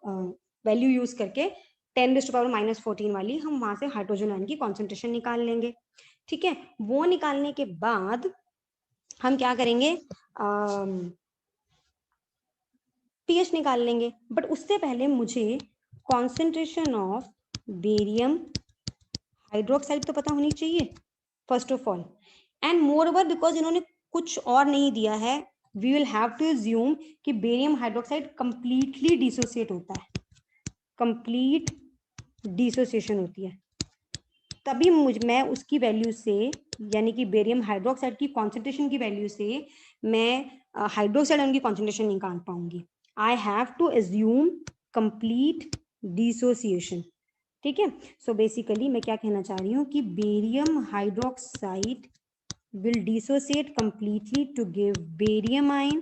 S1: वैल्यू यूज करके 10⁻⁻14 वाली हम वहां से हाइड्रोजन आयन की कॉन्सेंट्रेशन निकाल लेंगे. ठीक है, वो निकालने के बाद हम क्या करेंगे, पीएच निकाल लेंगे. बट उससे पहले मुझे कॉन्सेंट्रेशन ऑफ बेरियम हाइड्रोक्साइड तो पता होनी चाहिए first of all. And moreover because इन्होंने कुछ और नहीं दिया है, we will have to assume कि बेरियम हाइड्रोक्साइड कंप्लीटली डिसोसिएट होता है, कंप्लीट डिसोसिएशन होती है. तभी मैं उसकी वैल्यू से, यानी कि बेरियम हाइड्रोक्साइड की कॉन्सेंट्रेशन की वैल्यू से मैं हाइड्रोक्साइड आयन की कॉन्सेंट्रेशन निकाल पाऊंगी. I have to assume complete dissociation. ठीक है, सो बेसिकली मैं क्या कहना चाह रही हूँ कि barium hydroxide will dissociate completely to give barium ion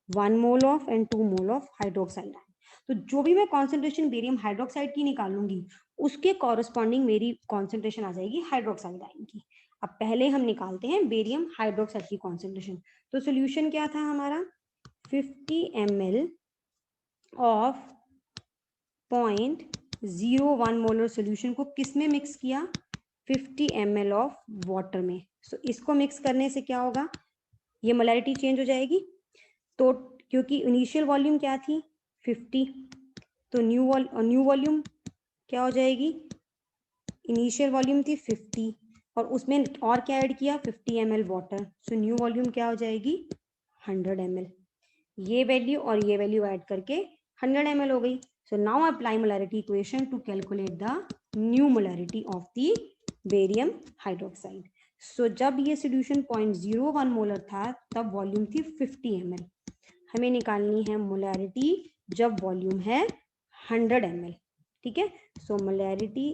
S1: 1 mole of and 2 mole of hydroxide ion. तो जो भी मैं कॉन्सेंट्रेशन बेरियम हाइड्रोक्साइड की निकालूंगी उसके कॉरस्पॉन्डिंग मेरी कॉन्सेंट्रेशन आ जाएगी हाइड्रोक्साइड आयन की. अब पहले हम निकालते हैं बेरियम हाइड्रोक्साइड की कॉन्सेंट्रेशन. तो सोल्यूशन क्या था हमारा, 50 ml ऑफ 0.01 मोलर सोल्यूशन को किस में मिक्स किया, 50 ml ऑफ वाटर में. सो इसको मिक्स करने से क्या होगा, ये मोलैरिटी चेंज हो जाएगी. तो क्योंकि इनिशियल वॉल्यूम क्या थी 50, तो न्यू वॉल्यूम क्या हो जाएगी, इनिशियल वॉल्यूम थी 50 और उसमें और क्या ऐड किया 50 ml water. So new volume क्या हो जाएगी 100 ml. ये वैल्यू और ये वैल्यू ऐड करके 100 ml हो गई. So now apply molarity equation to calculate the new molarity of the barium hydroxide. So जब ये solution 0.01 मोलर था तब वॉल्यूम थी 50 ml. हमें निकालनी है मोलैरिटी जब वॉल्यूम है 100 ml, ठीक है। सो molarity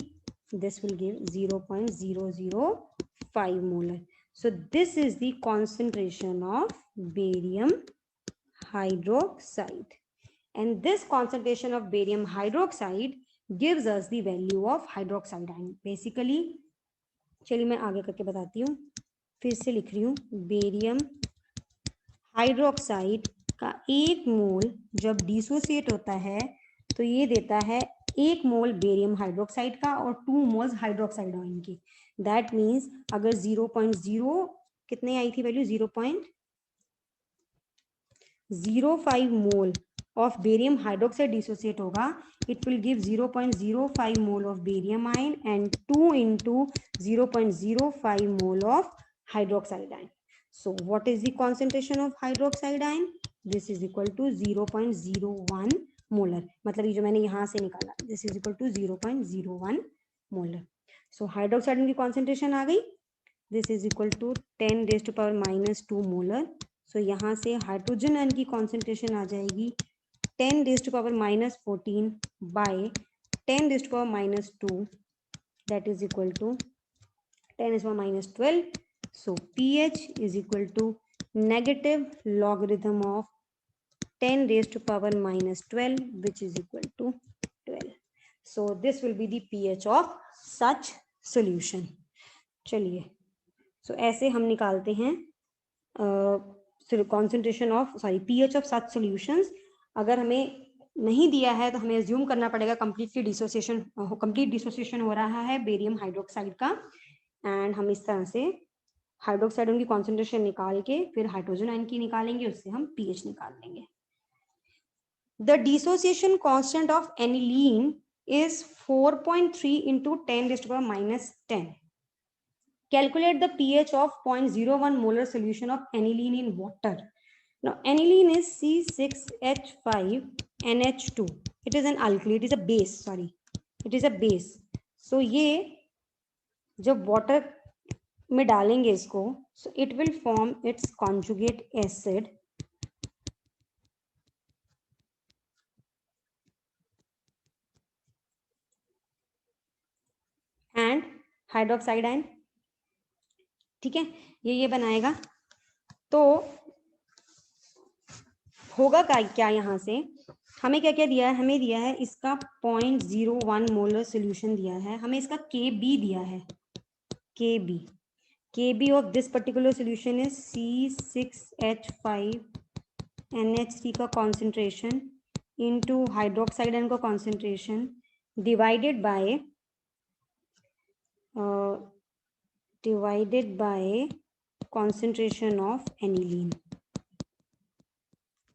S1: this will give 0.005 molar. So this is the concentration of barium hydroxide, and this concentration of barium hydroxide gives us the value of hydroxide ion. Basically, चलिए मैं आगे करके बताती हूँ, फिर से लिख रही हूँ, बेरियम हाइड्रोक्साइड का 1 मोल जब डिसोसिएट होता है तो ये देता है 1 मोल बेरियम हाइड्रोक्साइड का और 2 मोल्स हाइड्रोक्साइड आयन की। दैट मीन्स अगर 0.0 कितने आई थी value, 0.05 mole of barium hydroxide dissociate होगा, it will give 0.05 mole of barium ion and 2 into 0.05 mole of hydroxide ion. So what is the concentration of hydroxide ion? This is equal to 0.01 molar. मतलब ये जो मैंने यहाँ से निकाला, this is equal to 0.01 molar. So hydroxide ion की concentration आ गई, this is equal to 10 raised to power minus 2 molar. So यहाँ से हाइड्रोजन आयन की concentration आ जाएगी 10 raised to power minus 14 by 10 raised to power minus 2, that is equal to 10 raised to power minus 12. So pH is equal to negative logarithm of 10 raised to power minus 12, which is equal to 12. So this will be the pH of such solution. चलिए, so ऐसे हम निकालते हैं concentration of pH of such solutions. अगर हमें नहीं दिया है तो हमें अज्यूम करना पड़ेगा कंप्लीट डिसोसिएशन हो रहा है बेरियम हाइड्रोक्साइड का, एंड हम इस तरह से हाइड्रोक्साइड की कॉन्सेंट्रेशन निकाल के फिर हाइड्रोजन आयन की निकालेंगे, उससे हम पीएच निकाल लेंगे। The dissociation constant of aniline is 4.3 into 10 raised to power minus 10. Calculate the pH of 0.01 molar solution of aniline in water. Now aniline is C6H5NH2. It is an alkali. It is a base. Sorry, it is a base. So ये जब water में डालेंगे इसको, so it will form its conjugate acid and hydroxide ion. ठीक है, ये बनाएगा। तो होगा क्या यहाँ से हमें क्या क्या दिया है, हमें दिया है इसका 0.01 मोलर सोल्यूशन दिया है, हमें इसका Kb दिया है, Kb of this particular solution is C6H5NH3 का कॉन्सेंट्रेशन इनटू हाइड्रोक्साइड आयन का concentration divided by concentration of aniline.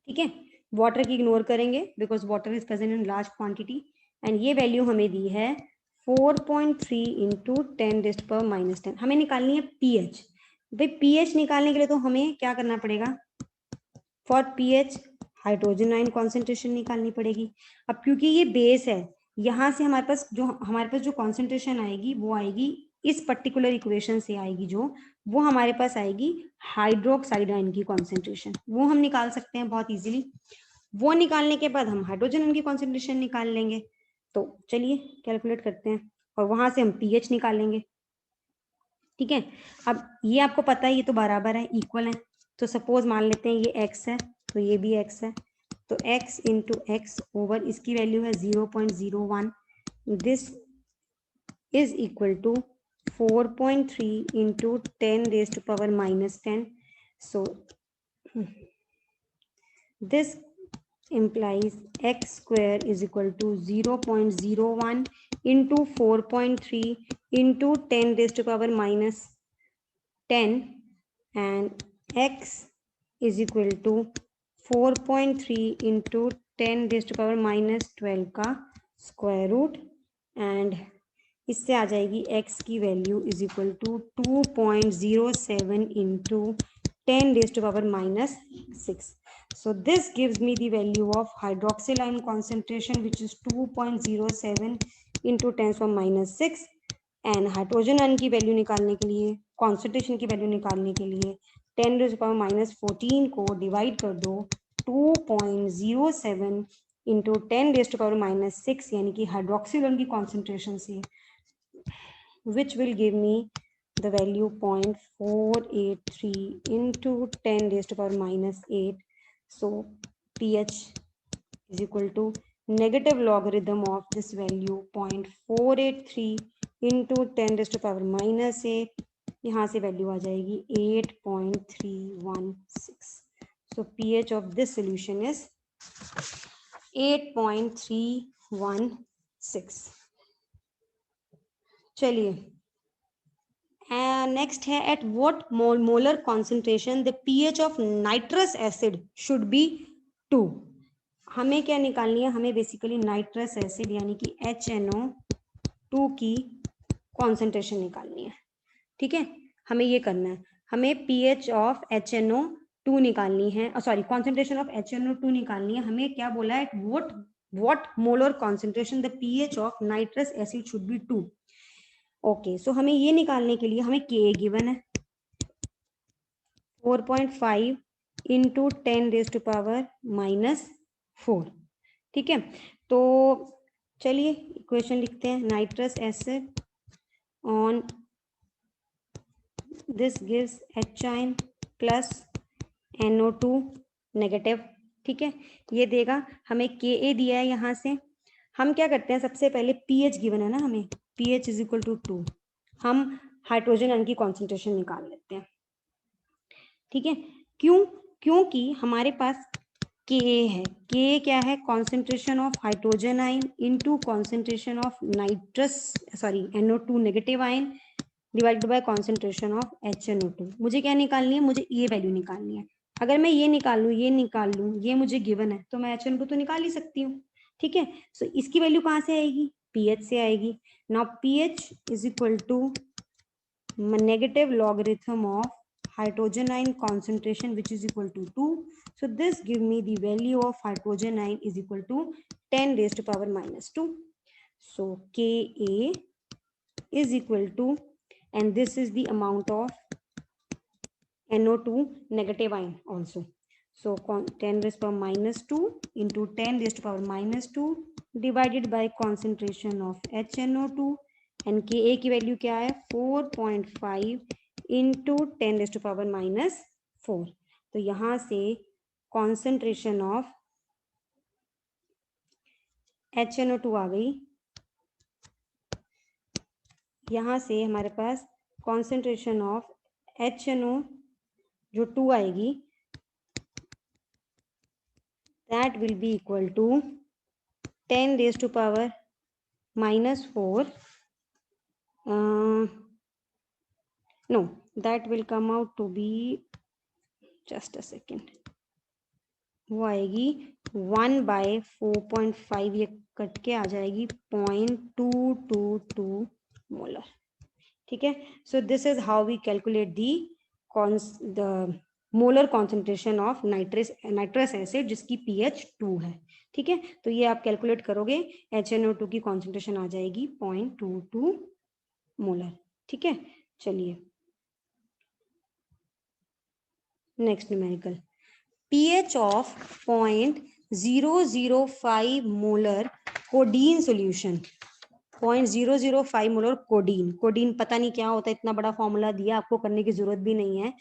S1: ठीक है, वाटर की इग्नोर करेंगे because water is present in large quantity, and ये वैल्यू हमें दी है 4.3 इंटू 10 रेस्ट पर माइनस 10। हमें निकालनी है पीएच। भाई पीएच निकालने के लिए तो हमें क्या करना पड़ेगा, for pH hydrogen ion concentration निकालनी पड़ेगी। अब क्योंकि ये बेस है, यहाँ से हमारे पास जो कॉन्सेंट्रेशन आएगी वो आएगी इस पर्टिकुलर इक्वेशन से आएगी, जो वो हमारे पास आएगी हाइड्रोक्साइड आयन की कॉन्सेंट्रेशन, वो हम निकाल सकते हैं बहुत इजीली। वो निकालने के बाद हम हाइड्रोजन आयन की कॉन्सेंट्रेशन निकाल लेंगे। तो चलिए कैलकुलेट करते हैं और वहां से हम पीएच निकालेंगे। ठीक है, अब ये आपको पता है ये तो बराबर है, इक्वल है। तो सपोज मान लेते हैं ये x है तो ये भी x है, तो x इंटू एक्स ओवर इसकी वैल्यू है 0.01, this is equal to 4.3 into 10 raised to power minus 10. So this implies x square is equal to 0.01 into 4.3 into 10 raised to power minus 10, and x is equal to 4.3 into 10 raised to power minus 12 का square root, and इससे आ जाएगी x की value is equal to 2.07 into 10 raised to power minus 6. So this gives me the value of hydroxyl ion concentration which is 2.07 into 10 to the power minus 6, and hydrogen ion की value निकालने के लिए, concentration की value निकालने के लिए 10 raised to power minus 14 को divide कर दो 2.07 इंटू 10⁻⁻6 यानी कि हाइड्रोक्सिल की कॉन्सेंट्रेशन से, which will give me the value 0.483 into 10⁻⁻8. So pH is equal to negative logarithm of this value 0.483 into 10⁻⁻8. यहाँ से वैल्यू आ जाएगी 8.316. So pH of this solution is 8.316. चलिए नेक्स्ट है, at what molar concentration the pH of nitrous acid should be 2. हमें क्या निकालनी है, हमें बेसिकली नाइट्रस एसिड यानी कि HNO2 की कॉन्सेंट्रेशन निकालनी है. ठीक है, हमें ये करना है, हमें पीएच ऑफ HNO2 निकालनी है, सॉरी कॉन्सेंट्रेशन ऑफ HNO2 निकालनी है. हमें क्या बोला है, what molar concentration the pH of nitrous acid should be 2. Okay, so हमें ये निकालने के लिए हमें Ka गिवन है 4.5 इंटू 10⁻⁻4. ठीक है, तो चलिए इक्वेशन लिखते हैं. Nitrous acid on this gives H ion plus NO2 negative. ठीक है, ये देगा. हमें Ka दिया है. यहाँ से हम क्या करते हैं, सबसे पहले pH गिवन है ना, हमें pH इज इक्वल टू 2. हम हाइड्रोजन आयन की कॉन्सेंट्रेशन निकाल लेते हैं. ठीक है, क्योंकि हमारे पास Ka है. Ka क्या है, concentration of hydrogen ion into concentration of NO2 negative ion divided by concentration of HNO2. मुझे क्या निकालनी है, मुझे ये वैल्यू निकालनी है. अगर मैं ये निकाल लूँ, ये मुझे गिवन है, तो मैं HNO2 तो निकाल ही सकती हूँ. ठीक है, सो इसकी वैल्यू कहाँ से आएगी, pH से आएगी. Now pH is equal to negative logarithm of hydrogen ion concentration, which is equal to 2. So this give me the value of hydrogen ion is equal to 10⁻⁻2. So Ka is equal to, and this is the amount of NO2 negative ion also. So 10⁻⁻2 into 10⁻⁻2 divided by concentration of HNO2, and Ka की value क्या है, 4.5 into 10⁻⁻4. तो यहाँ से concentration of HNO2 आ गई. यहाँ से हमारे पास कॉन्सेंट्रेशन ऑफ HNO जो 2 आएगी, that will be equal to 10⁻⁻4. No, that will come out to be, just a second, वो आएगी 1/4.5, ये कट के आ जाएगी 0.222 मोलर. ठीक है, so this is how we calculate the molar concentration of nitrous acid जिसकी pH 2 है. ठीक है, तो ये आप कैलकुलेट करोगे, HNO2 की कॉन्सेंट्रेशन आ जाएगी 0.22 मोलर. ठीक है, चलिए next numerical. pH of 0.005 molar codeine solution. 0.005 molar codeine पता नहीं क्या होता है, इतना बड़ा फॉर्मूला दिया, आपको करने की जरूरत भी नहीं है.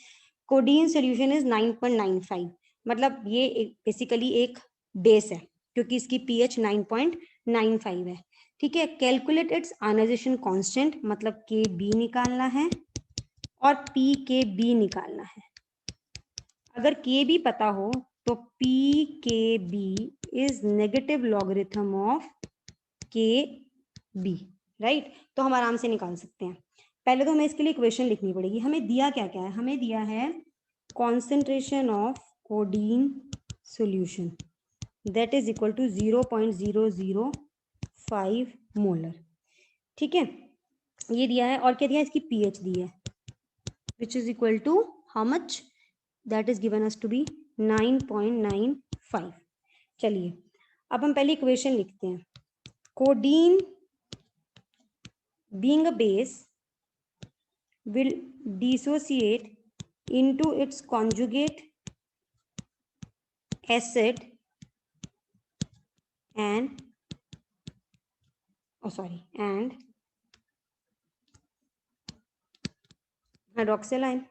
S1: कोडीन सोल्यूशन इज 9.95, मतलब ये बेसिकली एक बेस है क्योंकि इसकी pH 9.95 है. ठीक है, कैलकुलेट इट्स आयनाइजेशन कांस्टेंट, मतलब Kb निकालना है और pKb निकालना है. अगर Kb पता हो तो pKb is negative logarithm of Kb, right. तो हम आराम से निकाल सकते हैं. पहले तो हमें इसके लिए इक्वेशन लिखनी पड़ेगी. हमें दिया क्या क्या है, हमें दिया है concentration of codeine solution that is equal to 0.005 molar. ठीक है, ये दिया है. और क्या दिया है, इसकी pH दी है which is equal to how much, that is given us to be 9.95. चलिए अब हम पहले इक्वेशन लिखते हैं. Codeine being a base will dissociate into its conjugate acid and हाइड्रोक्सिलाइन,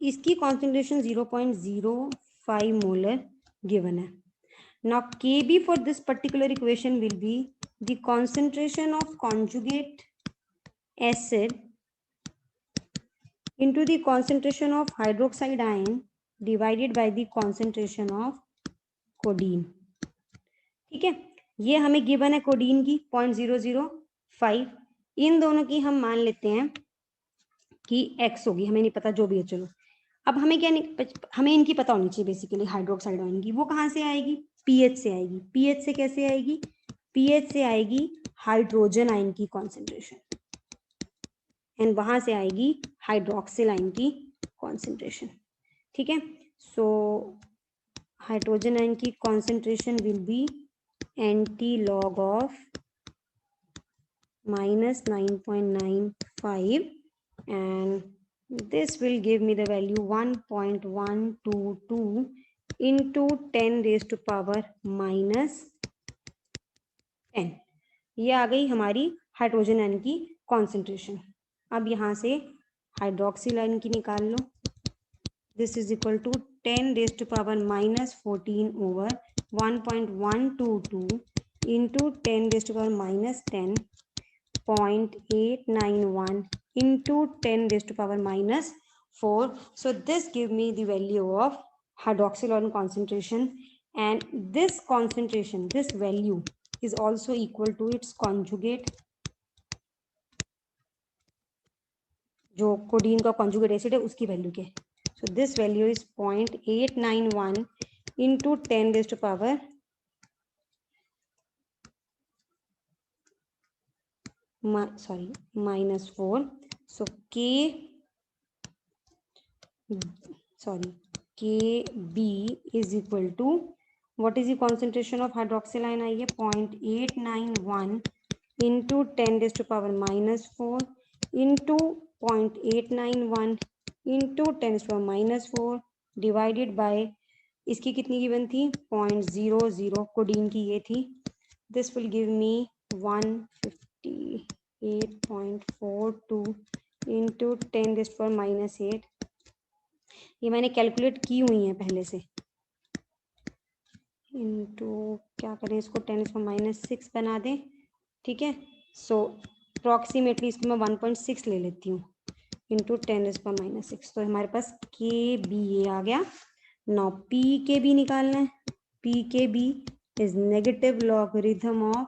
S1: इसकी कॉन्सेंट्रेशन 0.05 मोलर गिवन है. Now Kb for this particular equation will be the concentration of conjugate acid into the concentration of hydroxide ion divided by the concentration of codeine. ठीक है, ये हमें given है codeine की 0.005. इन दोनों की हम मान लेते हैं कि x होगी, हमें नहीं पता, जो भी है चलो. अब हमें क्या नहीं, हमें इनकी पता होनी चाहिए बेसिकली हाइड्रोक्साइड आयन की. वो कहाँ से आएगी? पीएच से आएगी. पीएच से कैसे आएगी? पीएच से आएगी हाइड्रोजन आयन की कॉन्सेंट्रेशन, एंड वहां से आएगी हाइड्रोक्सिल आयन की कॉन्सेंट्रेशन. ठीक है, सो हाइड्रोजन आयन की concentration will B anti log of -9.95, and this will give me the value 1.122 into 10 raised to power -10. ये आ गई हमारी हाइड्रोजन आयन की कॉन्सेंट्रेशन. अब यहाँ से हाइड्रोक्सिल आयन की निकाल लो. This is equal to 10 raised to power -14 over 1.122 into 10 raised to power -10, 0.891 into 10 raised to power -4. So this give me the value of hydroxyl ion concentration, and this concentration, this value is also equal to its conjugate, जो codeine का conjugate acid है उसकी value के. So this value is 0.891 into 10 raised to power -4. So Kb is equal to, what is the concentration of hydroxyl ion? आई है 0.891 into 10 raised to power -4 into 0.891 into 10 raised to power -4 divided by, इसकी कितनी given थी? 0.00, codeine की ये थी. This will give me 158.42 into 10 raised to power -8. ये मैंने calculate की हुई है पहले से. इनटू क्या करें इसको, 10 raised to power -6 बना दें. ठीक है, सो अप्रॉक्सीमेटली इसको मैं 1.6 ले लेती हूँ इंटू 10 raised to power -6. तो हमारे पास के बी ये आ गया. नाउ पी के बी निकालना है. P K b is negative logarithm of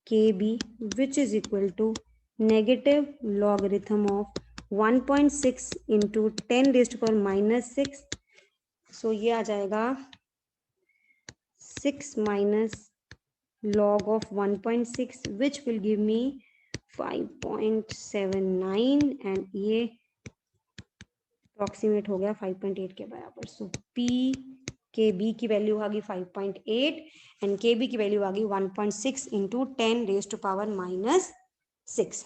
S1: K b which is equal to negative logarithm of 1.6 into 10 raised to power -6. सो ये आ जाएगा 6 minus log of 1.6 which will give me 5.79, and ये approximate हो गया 5.8 के बराबर. सो पी के बी की वैल्यू आ गई 5.8 एंड के बी की वैल्यू आ गई 1.6 इंटू 10 raised to power -6.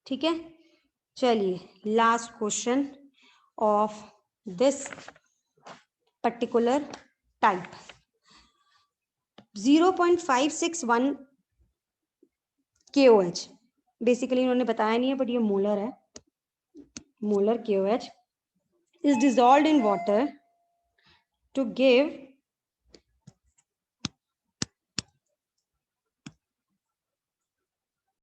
S1: ठीक है, चलिए last question of this particular type. 0.561 KOH, basically इन्होंने बताया नहीं है बट ये मोलर है. Molar KOH is dissolved in water to give